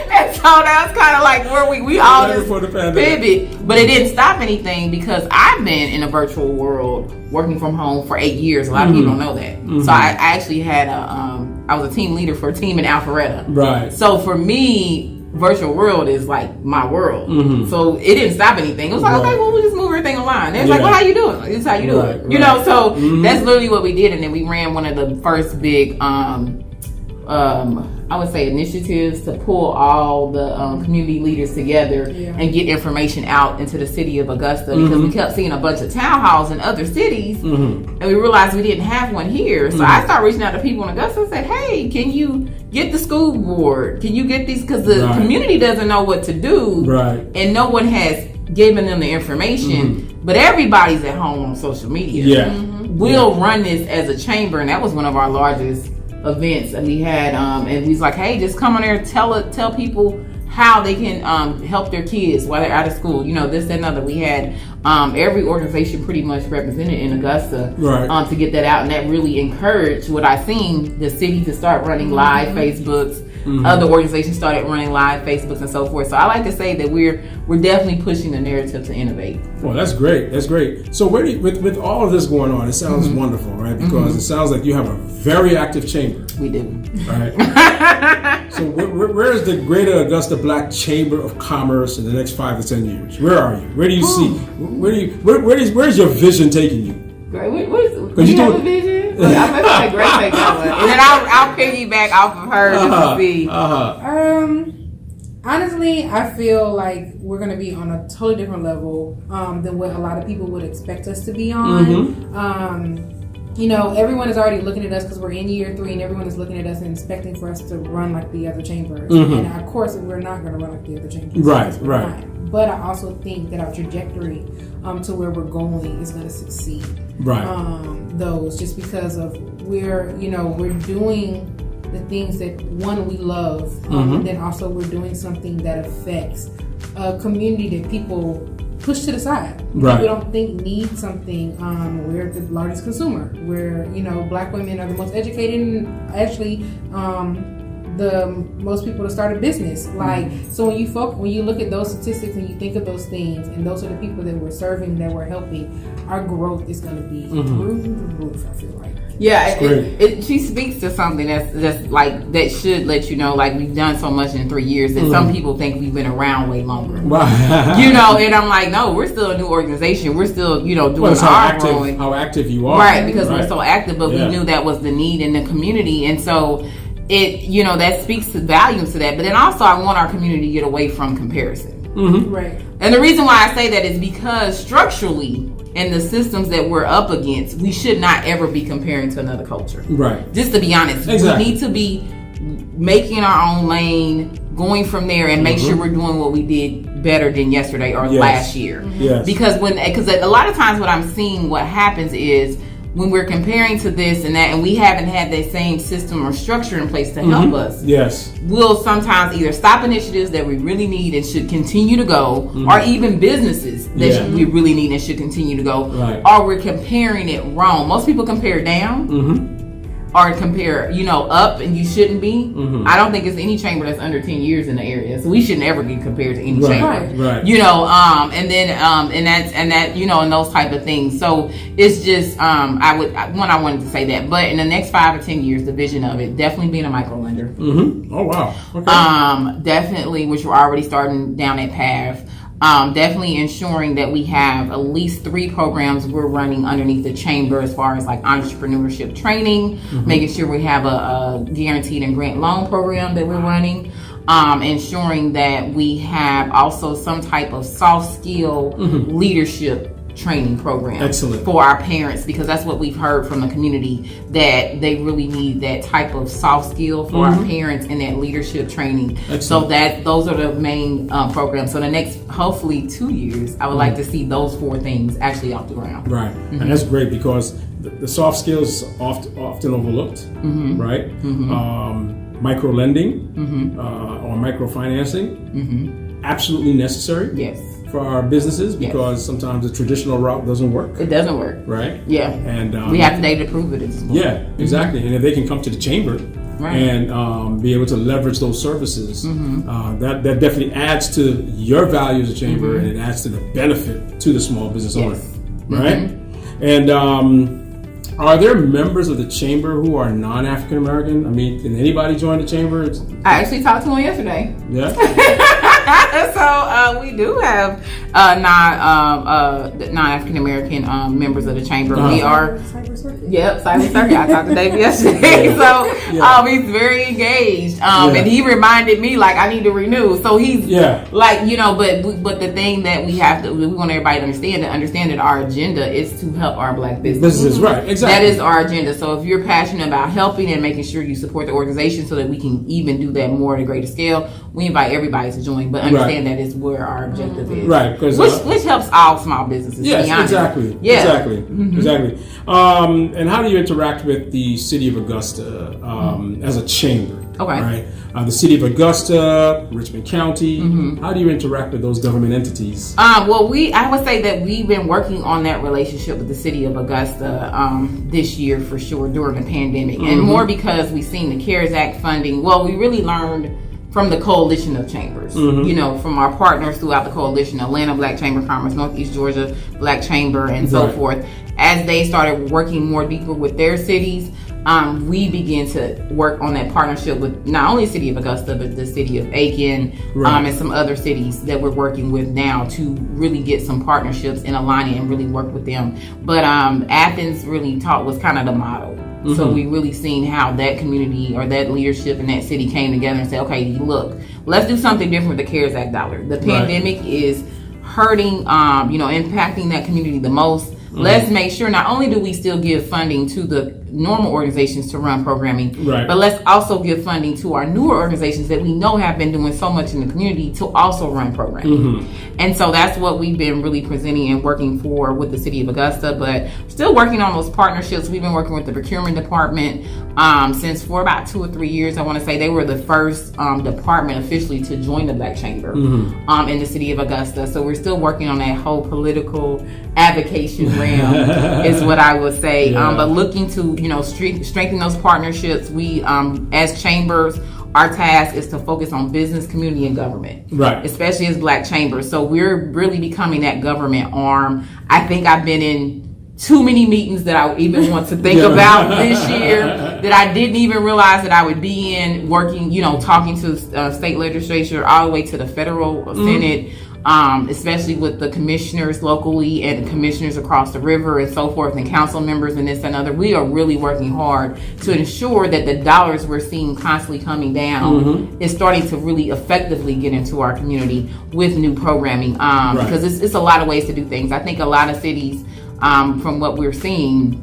And so that's kind of like where we all just pivot. But it didn't stop anything because I've been in a virtual world working from home for 8 years. A lot of people don't know that. So I actually had I was a team leader for a team in Alpharetta. Right. So for me, virtual world is like my world. So it didn't stop anything. It was like, okay, well, we'll just move everything online. It's like, well, how you doing? This is how you do it. You know, so that's literally what we did. And then we ran one of the first big, I would say, initiatives to pull all the community leaders together and get information out into the city of Augusta because we kept seeing a bunch of town halls in other cities and we realized we didn't have one here. So I started reaching out to people in Augusta and said, hey, can you get the school board? Can you get these? Because the community doesn't know what to do and no one has given them the information, but everybody's at home on social media. We'll run this as a chamber, and that was one of our largest events that we had, and we was like, hey, just come on there, tell people how they can help their kids while they're out of school, you know, this, that, and other. We had every organization pretty much represented in Augusta to get that out, and that really encouraged what I seen the city to start running live Facebooks. Other organizations started running live Facebooks and so forth. So I like to say that we're definitely pushing the narrative to innovate. Well, that's great. That's great. So where do you, with all of this going on, it sounds wonderful, right? Because it sounds like you have a very active chamber. We do. Right. So where is the Greater Augusta Black Chamber of Commerce in the next 5 to 10 years? Where are you? Where do you see? Where's your vision taking you? Great. Do you have a vision? I'm going to say Grace take that one. And then I'll piggyback off of her just to see. Honestly, I feel like we're going to be on a totally different level than what a lot of people would expect us to be on. You know, everyone is already looking at us because we're in year 3 and everyone is looking at us and expecting for us to run like the other chambers. And of course, we're not going to run like the other chambers. Right. But I also think that our trajectory to where we're going is going to succeed. Those just because of we're doing the things that we love, and then also we're doing something that affects a community that people push to the side. People don't think need something. We're the largest consumer. We're Black women are the most educated and actually the most people to start a business. Like so when you look at those statistics and you think of those things, and those are the people that we're serving, that we're helping, our growth is going to be through the roof. I feel like. Yeah, she speaks to something that's like that should let you know, like we've done so much in 3 years that some people think we've been around way longer. And I'm like, no, we're still a new organization. We're still doing how active you are, because we're so active. But we knew that was the need in the community, and so it that speaks to volumes to that. But then also I want our community to get away from comparison. And the reason why I say that is because structurally, and the systems that we're up against, we should not ever be comparing to another culture. Just to be honest. We need to be making our own lane, going from there, and make sure we're doing what we did better than yesterday or last year. Because a lot of times what I'm seeing, what happens is when we're comparing to this and that, and we haven't had that same system or structure in place to help us, we'll sometimes either stop initiatives that we really need and should continue to go, or even businesses that we really need and should continue to go, or we're comparing it wrong. Most people compare down. Or compare, up, and you shouldn't be. I don't think it's any chamber that's under 10 years in the area, so we shouldn't ever get compared to any chamber. And those type of things. So it's just, I wanted to say that. But in the next 5 or 10 years, the vision of it definitely being a micro lender. Oh wow. Okay. Definitely, which we're already starting down that path. Definitely ensuring that we have at least 3 programs we're running underneath the chamber as far as like entrepreneurship training, making sure we have a guaranteed and grant loan program that we're running. Ensuring that we have also some type of soft skill leadership training program. Excellent. For our parents, because that's what we've heard from the community, that they really need that type of soft skill for our parents and that leadership training. Excellent. So that those are the main programs. So the next hopefully 2 years I would like to see those 4 things actually off the ground. Right. And that's great, because the soft skills often overlooked, right? Micro lending or microfinancing, absolutely necessary. Yes. For our businesses, because sometimes the traditional route doesn't work. It doesn't work. Right? Yeah. And we have today to prove it at this point. Yeah, exactly. And if they can come to the chamber and be able to leverage those services, that definitely adds to your value as a chamber, and it adds to the benefit to the small business owner. Right? And are there members of the chamber who are non-African American? I mean, can anybody join the chamber? I actually talked to one yesterday. Yeah. So we do have non-African American members of the chamber. We are Cyber Circuit. I talked to Dave yesterday. So he's very engaged. And he reminded me like I need to renew. So he's like, you know, but the thing that we want everybody to understand that our agenda is to help our Black businesses. Right, exactly. That is our agenda. So if you're passionate about helping and making sure you support the organization so that we can even do that more at a greater scale, we invite everybody to join, but understand that is where our objective is. Right. Which helps all small businesses. Yes, to be honest. exactly. Yeah. Exactly. Exactly. And how do you interact with the city of Augusta as a chamber? Okay. Right. The city of Augusta, Richmond County. How do you interact with those government entities? Well, I would say that we've been working on that relationship with the city of Augusta this year for sure during the pandemic, and more because we've seen the CARES Act funding. Well, we really learned from the coalition of chambers, you know, from our partners throughout the coalition, Atlanta Black Chamber of Commerce, Northeast Georgia Black Chamber, and so forth. As they started working more deeper with their cities, we began to work on that partnership with not only the city of Augusta, but the city of Aiken, and some other cities that we're working with now to really get some partnerships and align it and really work with them. But Athens really was kind of the model. So we really seen how that community or that leadership in that city came together and said, okay, look, let's do something different with the CARES Act dollar. The pandemic is hurting, impacting that community the most. Let's make sure not only do we still give funding to the normal organizations to run programming, but let's also give funding to our newer organizations that we know have been doing so much in the community to also run programming. And so that's what we've been really presenting and working for with the city of Augusta, but still working on those partnerships. We've been working with the procurement department since for about 2 or 3 years. I want to say they were the first department officially to join the Black Chamber in the city of Augusta. So we're still working on that whole political advocacy realm is what I would say. But looking to strengthen those partnerships. We as chambers, our task is to focus on business, community, and government, especially as Black chambers. So we're really becoming that government arm. I think I've been in too many meetings that I even want to think about this year that I didn't even realize that I would be in, working, talking to state legislature all the way to the federal Senate, especially with the commissioners locally and the commissioners across the river and so forth, and council members and this and other. We are really working hard to ensure that the dollars we're seeing constantly coming down is starting to really effectively get into our community with new programming, because it's a lot of ways to do things. I think a lot of cities, from what we're seeing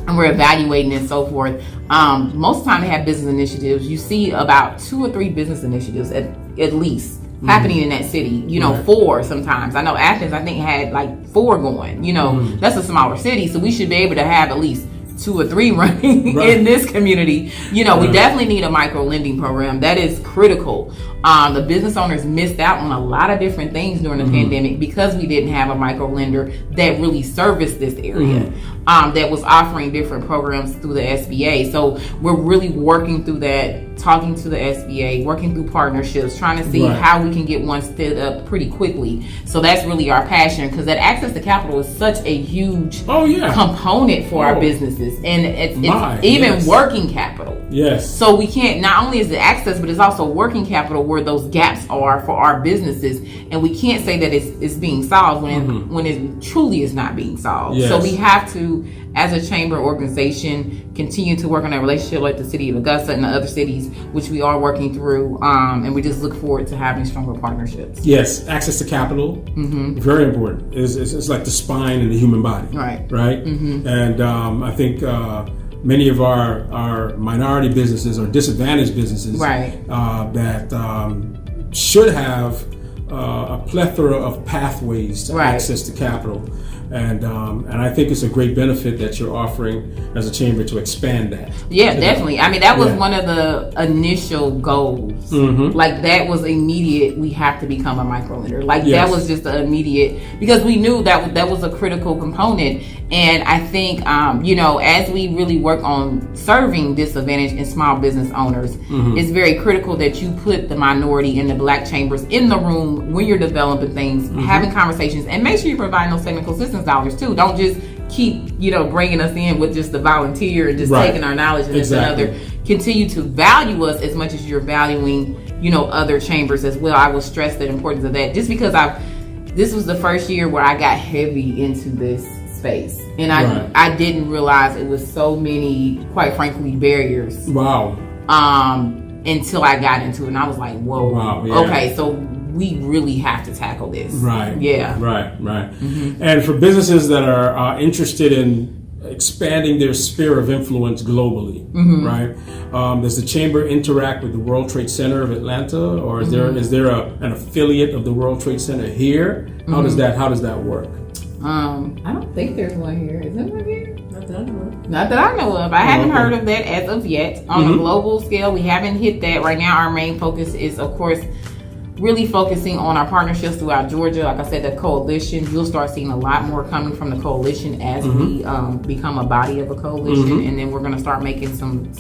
and we're evaluating and so forth, most of the time they have business initiatives. You see about 2 or 3 business initiatives at least happening in that city, 4 sometimes. I know Athens, I think, had like 4 going. That's a smaller city, so we should be able to have at least 2 or 3 running in this community. We definitely need a micro lending program. That is critical. The business owners missed out on a lot of different things during the pandemic because we didn't have a micro lender that really serviced this area, that was offering different programs through the SBA. So we're really working through that, talking to the SBA, working through partnerships, trying to see how we can get one stood up pretty quickly. So that's really our passion, because that access to capital is such a huge component for our businesses, and it's even working capital. Yes. So we can't, not only is it access, but it's also working capital where those gaps are for our businesses, and we can't say that it's being solved when it truly is not being solved. Yes. So we have to, as a chamber organization, continue to work on that relationship with the city of Augusta and the other cities, which we are working through, and we just look forward to having stronger partnerships. Yes, access to capital, very important. It's like the spine in the human body, right? And I think many of our minority businesses or disadvantaged businesses that should have a plethora of pathways to access to capital. And I think it's a great benefit that you're offering as a chamber to expand that. Yeah, definitely. I mean, that was one of the initial goals. Like, that was immediate. We have to become a microlender. Like, that was just the immediate, because we knew that was a critical component. And I think, as we really work on serving disadvantaged and small business owners, it's very critical that you put the minority and the Black chambers in the room when you're developing things, having conversations, and make sure you provide those technical assistance dollars too. Don't just keep, bringing us in with just the volunteer and just taking our knowledge and this and other. Continue to value us as much as you're valuing, other chambers as well. I will stress the importance of that, just because this was the first year where I got heavy into this space, and I didn't realize it was so many, quite frankly, barriers. Until I got into it, and I was like, whoa, okay, so we really have to tackle this. Right. And for businesses that are interested in expanding their sphere of influence globally, does the chamber interact with the World Trade Center of Atlanta, or is there an affiliate of the World Trade Center here? How does that work? I don't think there's one here. Is there one here? Not that I know of. Not that I know of. I haven't heard of that as of yet. On a global scale, we haven't hit that. Right now, our main focus is, of course, really focusing on our partnerships throughout Georgia. Like I said, the coalition, you'll start seeing a lot more coming from the coalition as we become a body of a coalition, and then we're going to start making some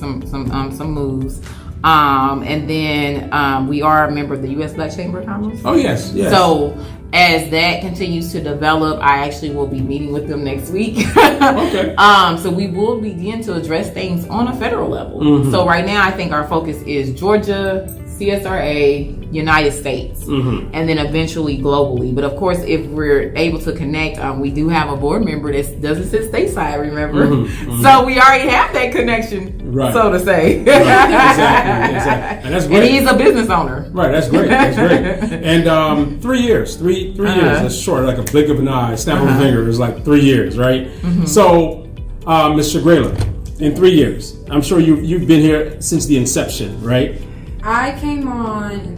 moves. And then we are a member of the U.S. Black Chamber of Commerce. Oh, yes. So as that continues to develop, I actually will be meeting with them next week. So we will begin to address things on a federal level. So right now, I think our focus is Georgia, CSRA, United States, and then eventually globally. But of course, if we're able to connect, we do have a board member that doesn't sit stateside, remember? So we already have that connection, so to say. Exactly. And that's great. And he's a business owner. Right, that's great. And 3 years. 3 years, that's short, like a blink of an eye, snap of a finger is like 3 years, right? So, Ms. Shagrela, in 3 years, I'm sure you've been here since the inception, right? I came on in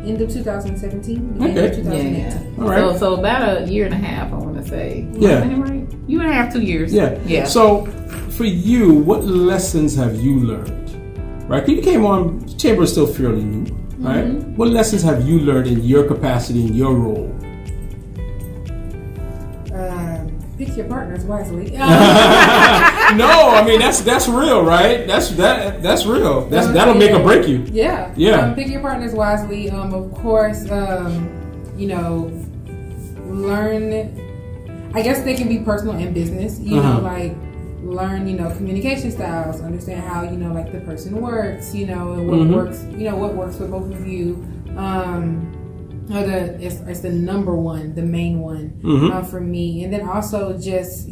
end of 2017, beginning of 2018. All right. So about a year and a half, I want to say. Year and a half, 2 years. Yeah. So for you, what lessons have you learned? Right? You came on, the chamber is still fairly new, right? What lessons have you learned in your capacity, in your role? Pick your partners wisely. No, I mean that's real, right? That's real. That'll make or break you. Yeah. Pick your partners wisely. Of course, learn. I guess they can be personal and business. Learn, communication styles. Understand how like the person works. And what works. What works for both of you. It's the number one, the main one for me. And then also just,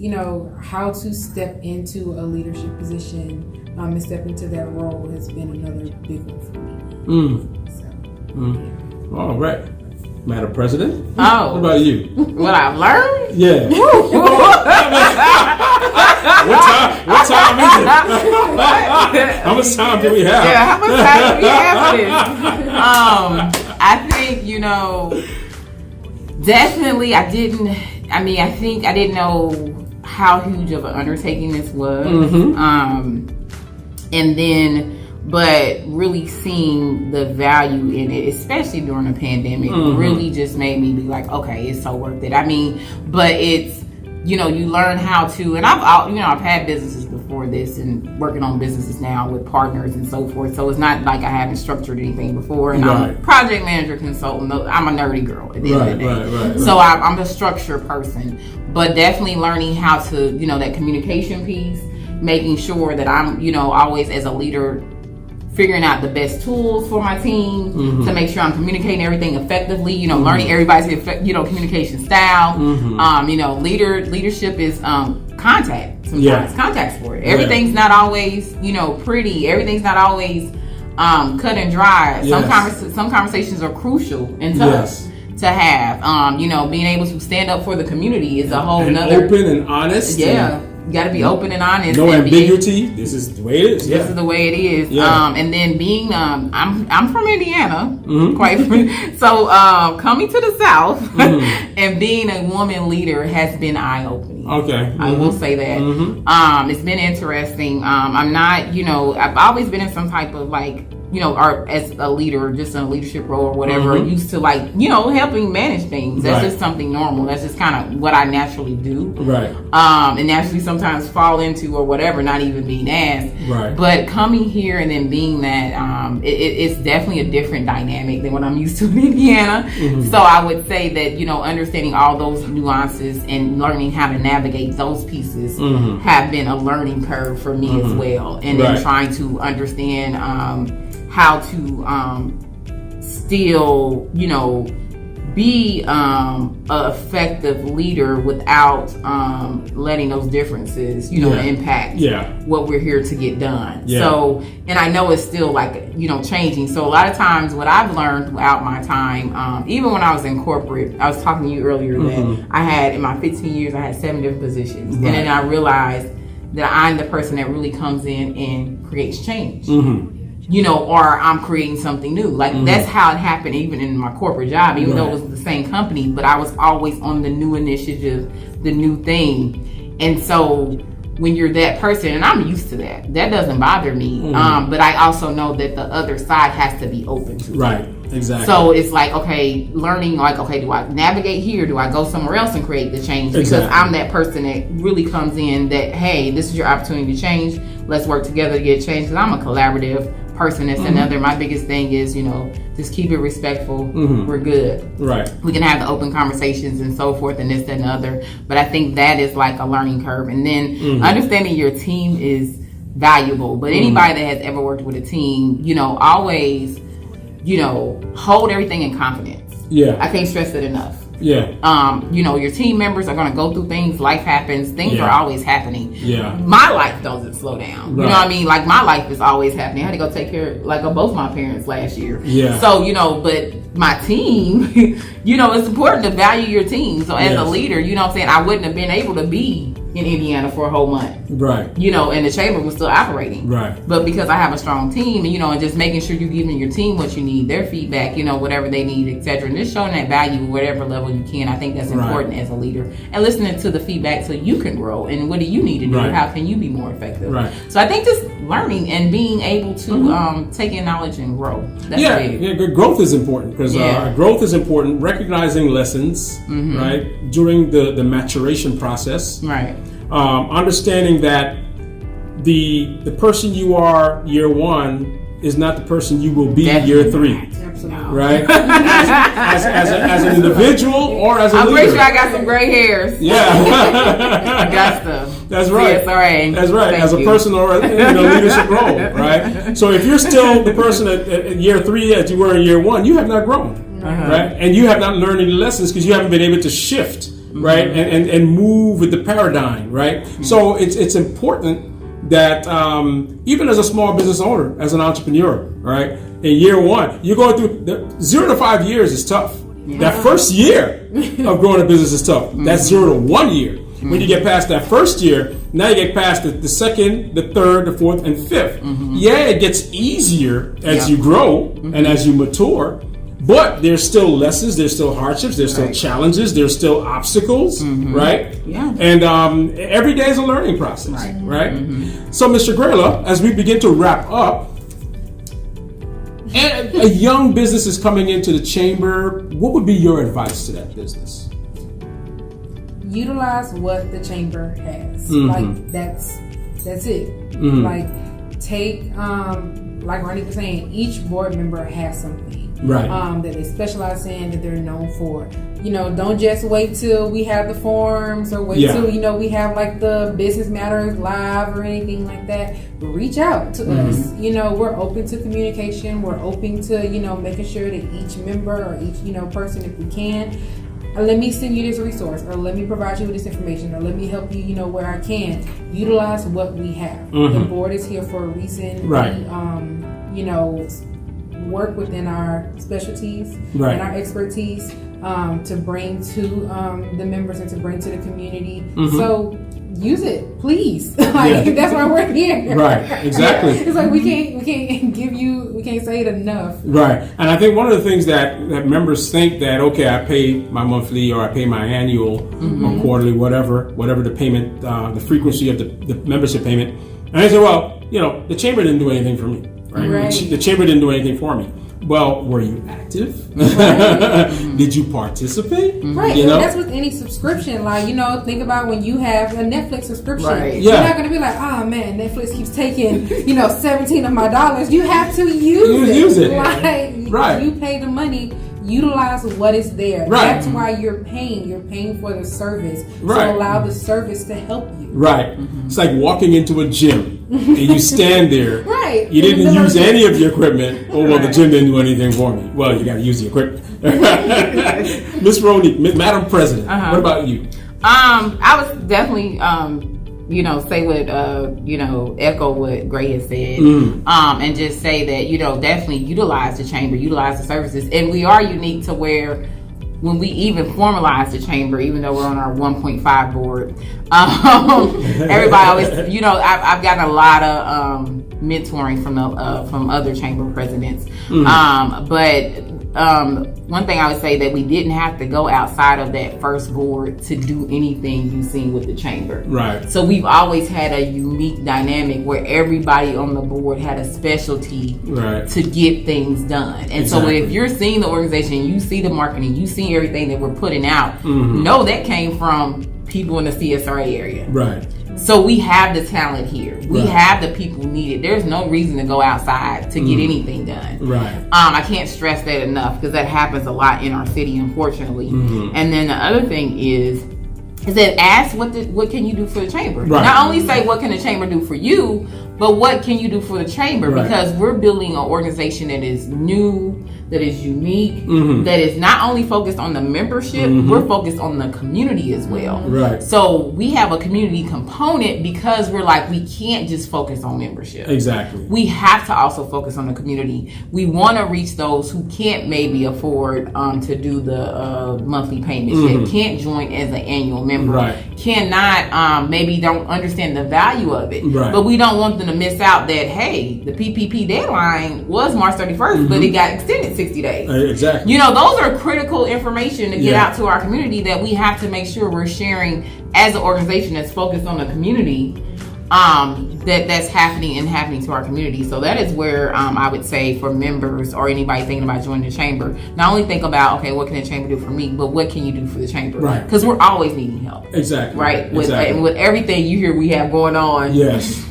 how to step into a leadership position and step into that role has been another big one for me. All right. Madam President? Oh. What about you? What I've learned? Yeah. What time is it? How much time do we have? Yeah, how much time do we have for this? I think, definitely I think I didn't know how huge of an undertaking this was. And then, but really seeing the value in it, especially during the pandemic, really just made me be like, okay, it's so worth it. I mean, but it's, you learn how to, and I've had businesses before this and working on businesses now with partners and so forth. So it's not like I haven't structured anything before. And I'm a project manager, consultant. I'm a nerdy girl at the end of the day. Right. So I'm a structure person, but definitely learning how to, that communication piece, making sure that I'm, always as a leader figuring out the best tools for my team to make sure I'm communicating everything effectively. Learning everybody's communication style. Leadership is contact. Sometimes contact sport. Everything's not always pretty. Everything's not always cut and dry. Some conversations are crucial and tough to have. Being able to stand up for the community is a whole nother open and honest. Yeah. You got to be open and honest. No ambiguity. This is the way it is. This is the way it is. Yeah. And then being, I'm from Indiana, so coming to the South and being a woman leader has been eye opening. Okay, I will say that. It's been interesting. I'm not, I've always been in some type of or as a leader, just in a leadership role or whatever, used to helping manage things. That's just something normal. That's just kind of what I naturally do. Right. And naturally sometimes fall into or whatever, not even being asked. Right. But coming here and then being that, it's definitely a different dynamic than what I'm used to in Indiana. So I would say that, understanding all those nuances and learning how to navigate those pieces have been a learning curve for me as well. And then trying to understand how to still, be an effective leader without letting those differences, impact what we're here to get done. So, and I know it's still changing. So a lot of times what I've learned throughout my time, even when I was in corporate, I was talking to you earlier that I had, in my 15 years, I had 7 different positions. And then I realized that I'm the person that really comes in and creates change. Or I'm creating something new. That's how it happened even in my corporate job, even though it was the same company, but I was always on the new initiative, the new thing. And so when you're that person, and I'm used to that doesn't bother me. But I also know that the other side has to be open to it. Right, exactly. So it's learning, do I navigate here? Do I go somewhere else and create the change? Because I'm that person that really comes in that, hey, this is your opportunity to change. Let's work together to get change. Because I'm a collaborative person. That's another. My biggest thing is, just keep it respectful. We're good. Right. We can have the open conversations and so forth and this, that, and the other. But I think that is like a learning curve. And then understanding your team is valuable. But anybody that has ever worked with a team, always, hold everything in confidence. Yeah. I can't stress it enough. Yeah. Your team members are going to go through things. Life happens. Things are always happening. Yeah. My life doesn't slow down. Right. You know what I mean? My life is always happening. I had to go take care of both my parents last year. Yeah. So, but my team, it's important to value your team. So as a leader, I wouldn't have been able to be in Indiana for a whole month. Right. And the chamber was still operating. Right. But because I have a strong team, and just making sure you're giving your team what you need, their feedback, whatever they need, etc. And just showing that value whatever level you can. I think that's important as a leader. And listening to the feedback so you can grow. And what do you need to do? How can you be more effective? Right. So I think just learning and being able to take in knowledge and grow. That's big. Yeah, growth is important because growth is important. Recognizing lessons, right, during the maturation process. Right. Understanding that the person you are year 1 is not the person you will be year 3. Absolutely. Right? as an individual or as a leader. I'm pretty sure I got some gray hairs. Yeah. Augusta. That's right. CSRA. That's right. Thank as a you. person or in a leadership role, right? So if you're still the person at year 3 as you were in year 1, you have not grown, right? And you have not learned any lessons because you haven't been able to shift, right? And move with the paradigm, right? So it's important that even as a small business owner, as an entrepreneur, right? In year 1, you're going through 0 to 5 years is tough. That first year of growing a business is tough. That's 0 to 1 year. When you get past that first year, now you get past the second, the third, the fourth, and fifth. Yeah, it gets easier as you grow and as you mature. But there's still lessons, there's still hardships, there's still challenges, there's still obstacles, right? Yeah. And every day is a learning process, right? So, Mr. Grela, as we begin to wrap up, and a young business is coming into the chamber, what would be your advice to that business? Utilize what the chamber has. That's it. Take like Ronnie was saying, each board member has something. right? That they specialize in, that they're known for. You know, don't just wait till we have the forums or wait till, you know, we have like the Business Matters Live or anything like that. Reach out to us. You know, we're open to communication. We're open to, you know, making sure that each member or each, you know, person, if we can, let me send you this resource, or let me provide you with this information, or let me help you, you know, where I can. Utilize what we have. The board is here for a reason. Right. We, you know, work within our specialties and our expertise to bring to the members and to bring to the community. So use it, please. That's why we're here. Right, exactly. It's like we can't say it enough. Right, and I think one of the things that members think that, okay, I pay my monthly or I pay my annual or quarterly, whatever the payment, the frequency of the membership payment, and I say, well, you know, the chamber didn't do anything for me. Right. The chamber didn't do anything for me. Well, were you active? Did you participate? Right. You know? That's with any subscription. Like, you know, think about when you have a Netflix subscription. Right. You're not going to be like, oh man, Netflix keeps taking, you know, 17 of my dollars. You have to use it. Like, you pay the money. Utilize what is there. Right. That's why you're paying. You're paying for the service. Right. So allow the service to help you. Right. It's like walking into a gym and you stand there. Right. You didn't use any of the equipment. Oh, well, the gym didn't do anything for me. Well, you got to use the equipment. Miss Ronique, Madam President, what about you? I was definitely you know, say what, you know, echo what Gray has said, and just say that, you know, definitely utilize the chamber, utilize the services. And we are unique to where when we even formalize the chamber, even though we're on our 1.5 board, everybody always, you know, I've gotten a lot of mentoring from other chamber presidents. But one thing I would say that we didn't have to go outside of that first board to do anything you've seen with the chamber. Right. So we've always had a unique dynamic where everybody on the board had a specialty to get things done. And so if you're seeing the organization, you see the marketing, you see everything that we're putting out, know that came from people in the CSRA area. Right. So we have the talent here. We have the people needed. There's no reason to go outside to get anything done. Right. I can't stress that enough because that happens a lot in our city, unfortunately. And then the other thing is that ask what can you do for the chamber? Right. Not only say what can the chamber do for you, but what can you do for the chamber? Because we're building an organization that is new, that is unique, that is not only focused on the membership, we're focused on the community as well. Right. So we have a community component because we're like, we can't just focus on membership. Exactly. We have to also focus on the community. We want to reach those who can't maybe afford to do the monthly payments yet, can't join as an annual member, cannot, maybe don't understand the value of it. But we don't want them to miss out that, hey, the PPP deadline was March 31st, but it got extended 60 days. Exactly. You know, those are critical information to get out to our community that we have to make sure we're sharing as an organization that's focused on the community, that's happening to our community. So that is where I would say for members or anybody thinking about joining the chamber, not only think about, okay, what can the chamber do for me, but what can you do for the chamber? Right. Because we're always needing help. Exactly. Right. With everything you hear we have going on. Yes.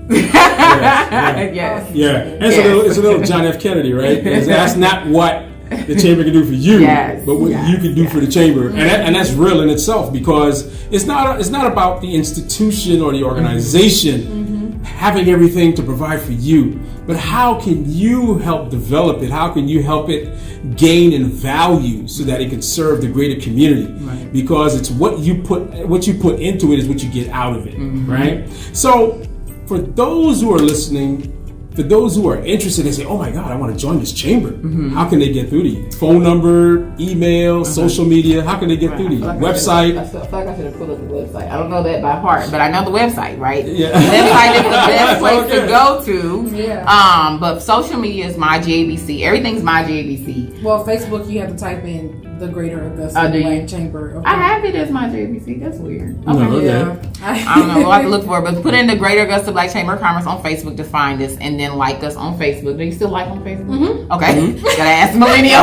Yes. Yeah. And it's a little John F. Kennedy, right? That's not what the chamber can do for you, but what you can do for the chamber, and that's real in itself, because it's not about the institution or the organization having everything to provide for you, but how can you help develop it? How can you help it gain in value so that it can serve the greater community? Right. Because it's what you put into it is what you get out of it, right? So for those who are listening, for those who are interested and say, oh my God, I want to join this chamber, how can they get through to you? Phone number, email, social media, how can they get through to you? Website? I feel like I should have pulled up the website. I don't know that by heart, but I know the website, right? Yeah. The website is the best place to go to. Yeah. But social media is my JBC. Everything's my JBC. Well, Facebook, you have to type in the Greater Augusta Chamber. I have it as my JBC. That's weird. Okay. No, I don't know. We'll have to look for it. But put in the Greater Augusta Black Chamber of Commerce on Facebook to find us, and then like us on Facebook. Do you still like on Facebook? Okay. Gotta ask Millennial.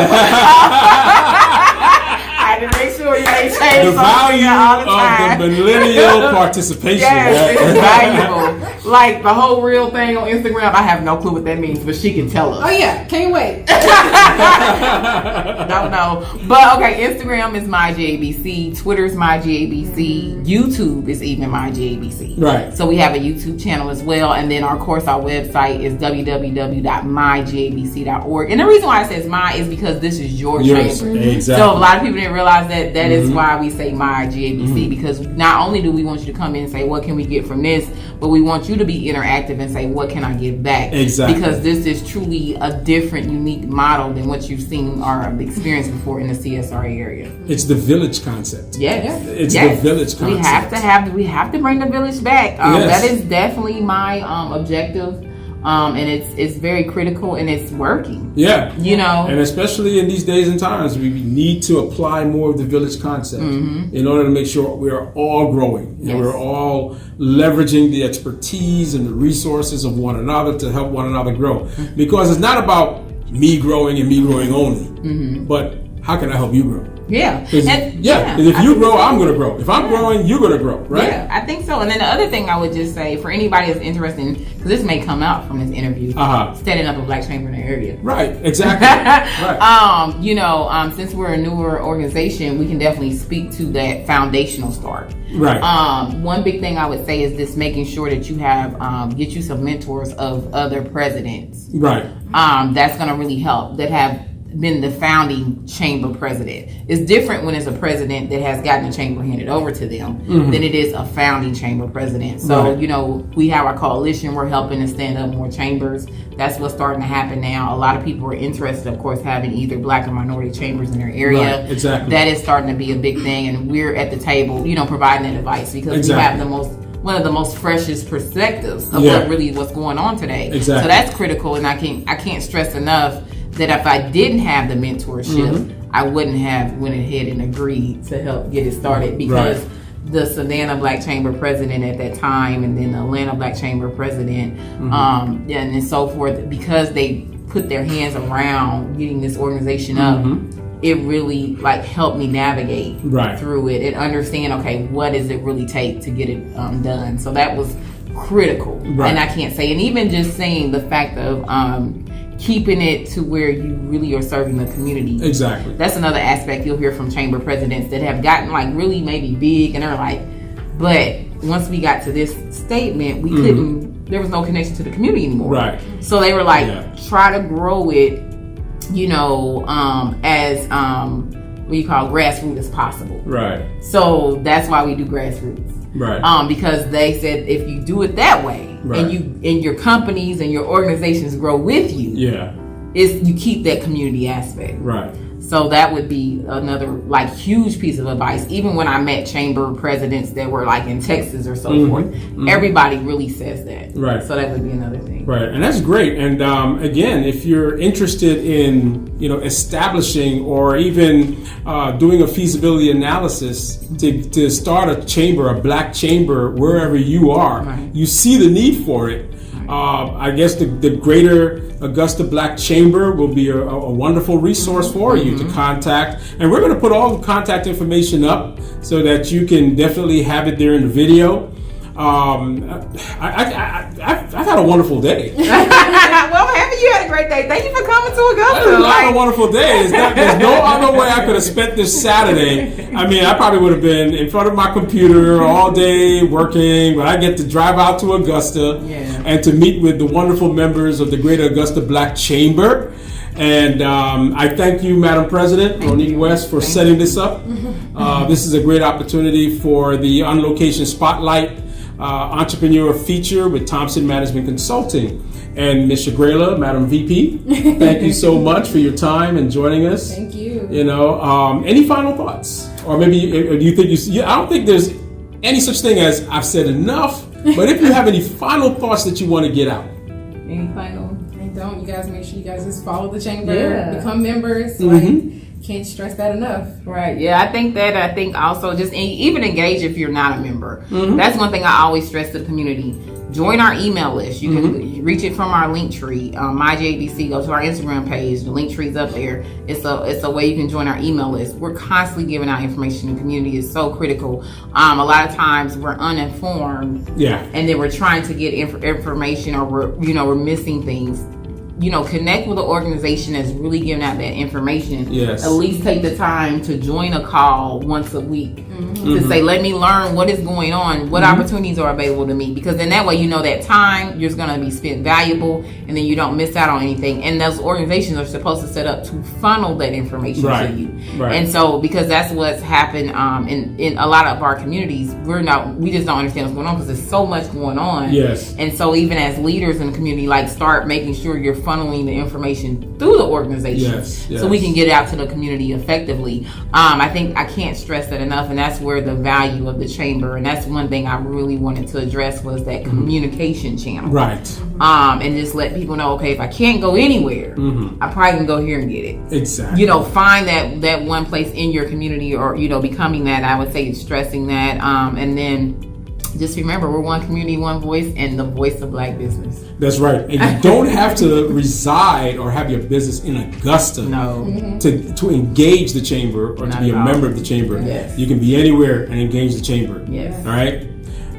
I had to make sure. sure you ain't changed The value all the of time. the millennial participation. Yes, it's valuable. Like the whole real thing on Instagram, I have no clue what that means, but she can tell us. Oh yeah, can't wait. Don't know. But okay, Instagram is my GABC, Twitter's my GABC, YouTube is even my GABC. Right. So we have a YouTube channel as well, and then our website is www.mygabc.org. And the reason why it says my is because this is your chamber. Exactly. So a lot of people didn't realize that is why we say my GABC, because not only do we want you to come in and say what can we get from this, but we want you to be interactive and say what can I give back. Exactly. Because this is truly a different, unique model than what you've seen or experienced before in the CSRA area. It's the village concept. Yes. It's the village concept. We have to bring the village back. Yes. That is definitely my objective. And it's very critical, and it's working. Yeah. You know. And especially in these days and times, we need to apply more of the village concept in order to make sure we are all growing. Yes. And we're all leveraging the expertise and the resources of one another to help one another grow. Because it's not about me growing and me growing only, but how can I help you grow? Yeah. Because if you grow, I'm going to grow. If I'm growing, you're going to grow, right? Yeah, I think so. And then the other thing I would just say, for anybody that's interested, because this may come out from this interview, setting up a black chamber in the area. Right, exactly. Right. Since we're a newer organization, we can definitely speak to that foundational start. Right. One big thing I would say is just making sure that you have, get you some mentors of other presidents. Right. That's going to really help, that have been the founding chamber president. It's different when it's a president that has gotten the chamber handed over to them than it is a founding chamber president. So, we have our coalition. We're helping to stand up more chambers. That's what's starting to happen now. A lot of people are interested, of course, having either black or minority chambers in their area. Right, exactly. That is starting to be a big thing, and we're at the table, providing that advice, because we have one of the most freshest perspectives of what's going on today. Exactly. So that's critical, and I can't stress enough that if I didn't have the mentorship, I wouldn't have went ahead and agreed to help get it started, because the Savannah Black Chamber president at that time, and then the Atlanta Black Chamber president, and so forth, because they put their hands around getting this organization up, it really helped me navigate through it and understand, okay, what does it really take to get it done? So that was critical. And I can't say, and even just saying the fact of keeping it to where you really are serving the community. Exactly. That's another aspect you'll hear from chamber presidents that have gotten really maybe big, and they're but once we got to this statement, we couldn't, there was no connection to the community anymore. Right. So they were try to grow it, as what you call grassroots as possible. Right. So that's why we do grassroots. Right. Because they said if you do it that way, and your companies and your organizations grow with you, you keep that community aspect. Right. So that would be another huge piece of advice. Even when I met chamber presidents that were in Texas or so forth, everybody really says that. Right. So that would be another thing. Right, and that's great. And again, if you're interested in establishing or even doing a feasibility analysis to start a chamber, a black chamber, wherever you are, you see the need for it. I guess the Greater Augusta Black Chamber will be a wonderful resource for you to contact. And we're going to put all the contact information up so that you can definitely have it there in the video. I've had a wonderful day. Well, I'm happy you had a great day. Thank you for coming to Augusta. I had a wonderful day. There's no other way I could have spent this Saturday. I mean, I probably would have been in front of my computer all day working, but I get to drive out to Augusta and to meet with the wonderful members of the Greater Augusta Black Chamber. And I thank you, Madam President, Ronique West, for setting this up. This is a great opportunity for the On Location Spotlight Entrepreneur Feature with Thompson Management Consulting. And Ms. Shagrela, Madam VP, thank you so much for your time and joining us. Thank you. Any final thoughts? Or maybe do you think I don't think there's any such thing as I've said enough, but if you have any final thoughts that you want to get out. Any final? Don't you guys make sure you guys just follow the chamber, become members. Can't stress that enough. Right. Yeah, I think also just even engage if you're not a member. That's one thing I always stress to the community. join our email list. You can reach it from our link tree, MyJBC. Go to our Instagram page. The link tree's up there. It's a way you can join our email list. We're constantly giving out information. The community is so critical. A lot of times we're uninformed, and then we're trying to get information, or we're missing things. Connect with an organization that's really giving out that information. Yes. At least take the time to join a call once a week to say, let me learn what is going on, what opportunities are available to me. Because then that way, that time you're going to be spent valuable, and then you don't miss out on anything. And those organizations are supposed to set up to funnel that information to you. Right. And so, because that's what's happened in a lot of our communities, we just don't understand what's going on because there's so much going on. Yes. And so even as leaders in the community, start making sure you're funneling the information through the organization, so we can get it out to the community effectively. I think I can't stress that enough, and that's where the value of the chamber, and that's one thing I really wanted to address, was that communication channel. Right. And just let people know, okay, if I can't go anywhere, I probably can go here and get it. Exactly. Find that one place in your community, or becoming that. I would say stressing that, and then just remember, we're one community, one voice, and the voice of Black business. That's right. And you don't have to reside or have your business in Augusta to engage the chamber or to be a member of the chamber. Yes. You can be anywhere and engage the chamber. Yes. All right.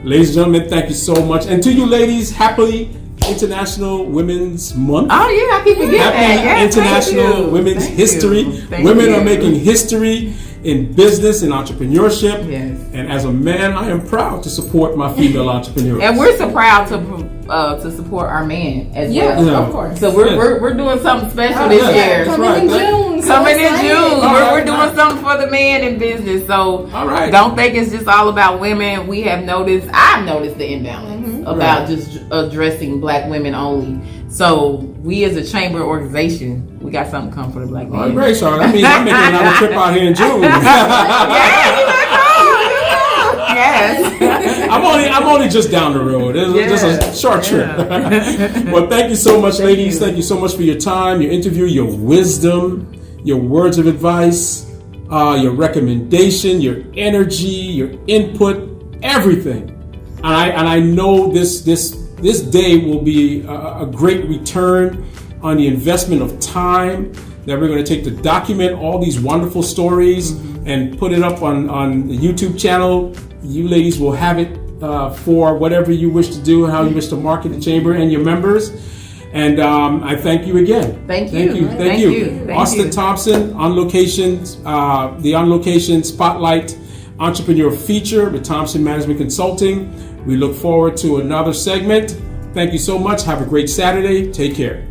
Ladies and gentlemen, thank you so much. And to you ladies, happily International Women's Month. Oh yeah, I keep forgetting that. Happy International Women's History. Women are making history in business and entrepreneurship. Yes. And as a man, I am proud to support my female entrepreneurs. And we're so proud to support our men as well. Yeah, of course. So we're doing something special this year. Coming in June. Coming in June. We're doing something for the man in business. So don't think it's just all about women. I've noticed the imbalance about just addressing Black women only. So we as a chamber organization, we got something coming for the Black men. Oh, great, Sean. That means I'm making another trip out here in June. Yes. I'm only just down the road. It's just a short trip. Well, thank you so much, ladies. Thank you so much for your time, your interview, your wisdom, your words of advice, your recommendation, your energy, your input, everything. And I know this day will be a great return on the investment of time that we're going to take to document all these wonderful stories and put it up on the YouTube channel. You ladies will have it for whatever you wish to do, how you wish to market the chamber and your members. And I thank you again. Thank you. Austin Thompson, On Location, the On Location Spotlight Entrepreneur Feature with Thompson Management Consulting. We look forward to another segment. Thank you so much. Have a great Saturday. Take care.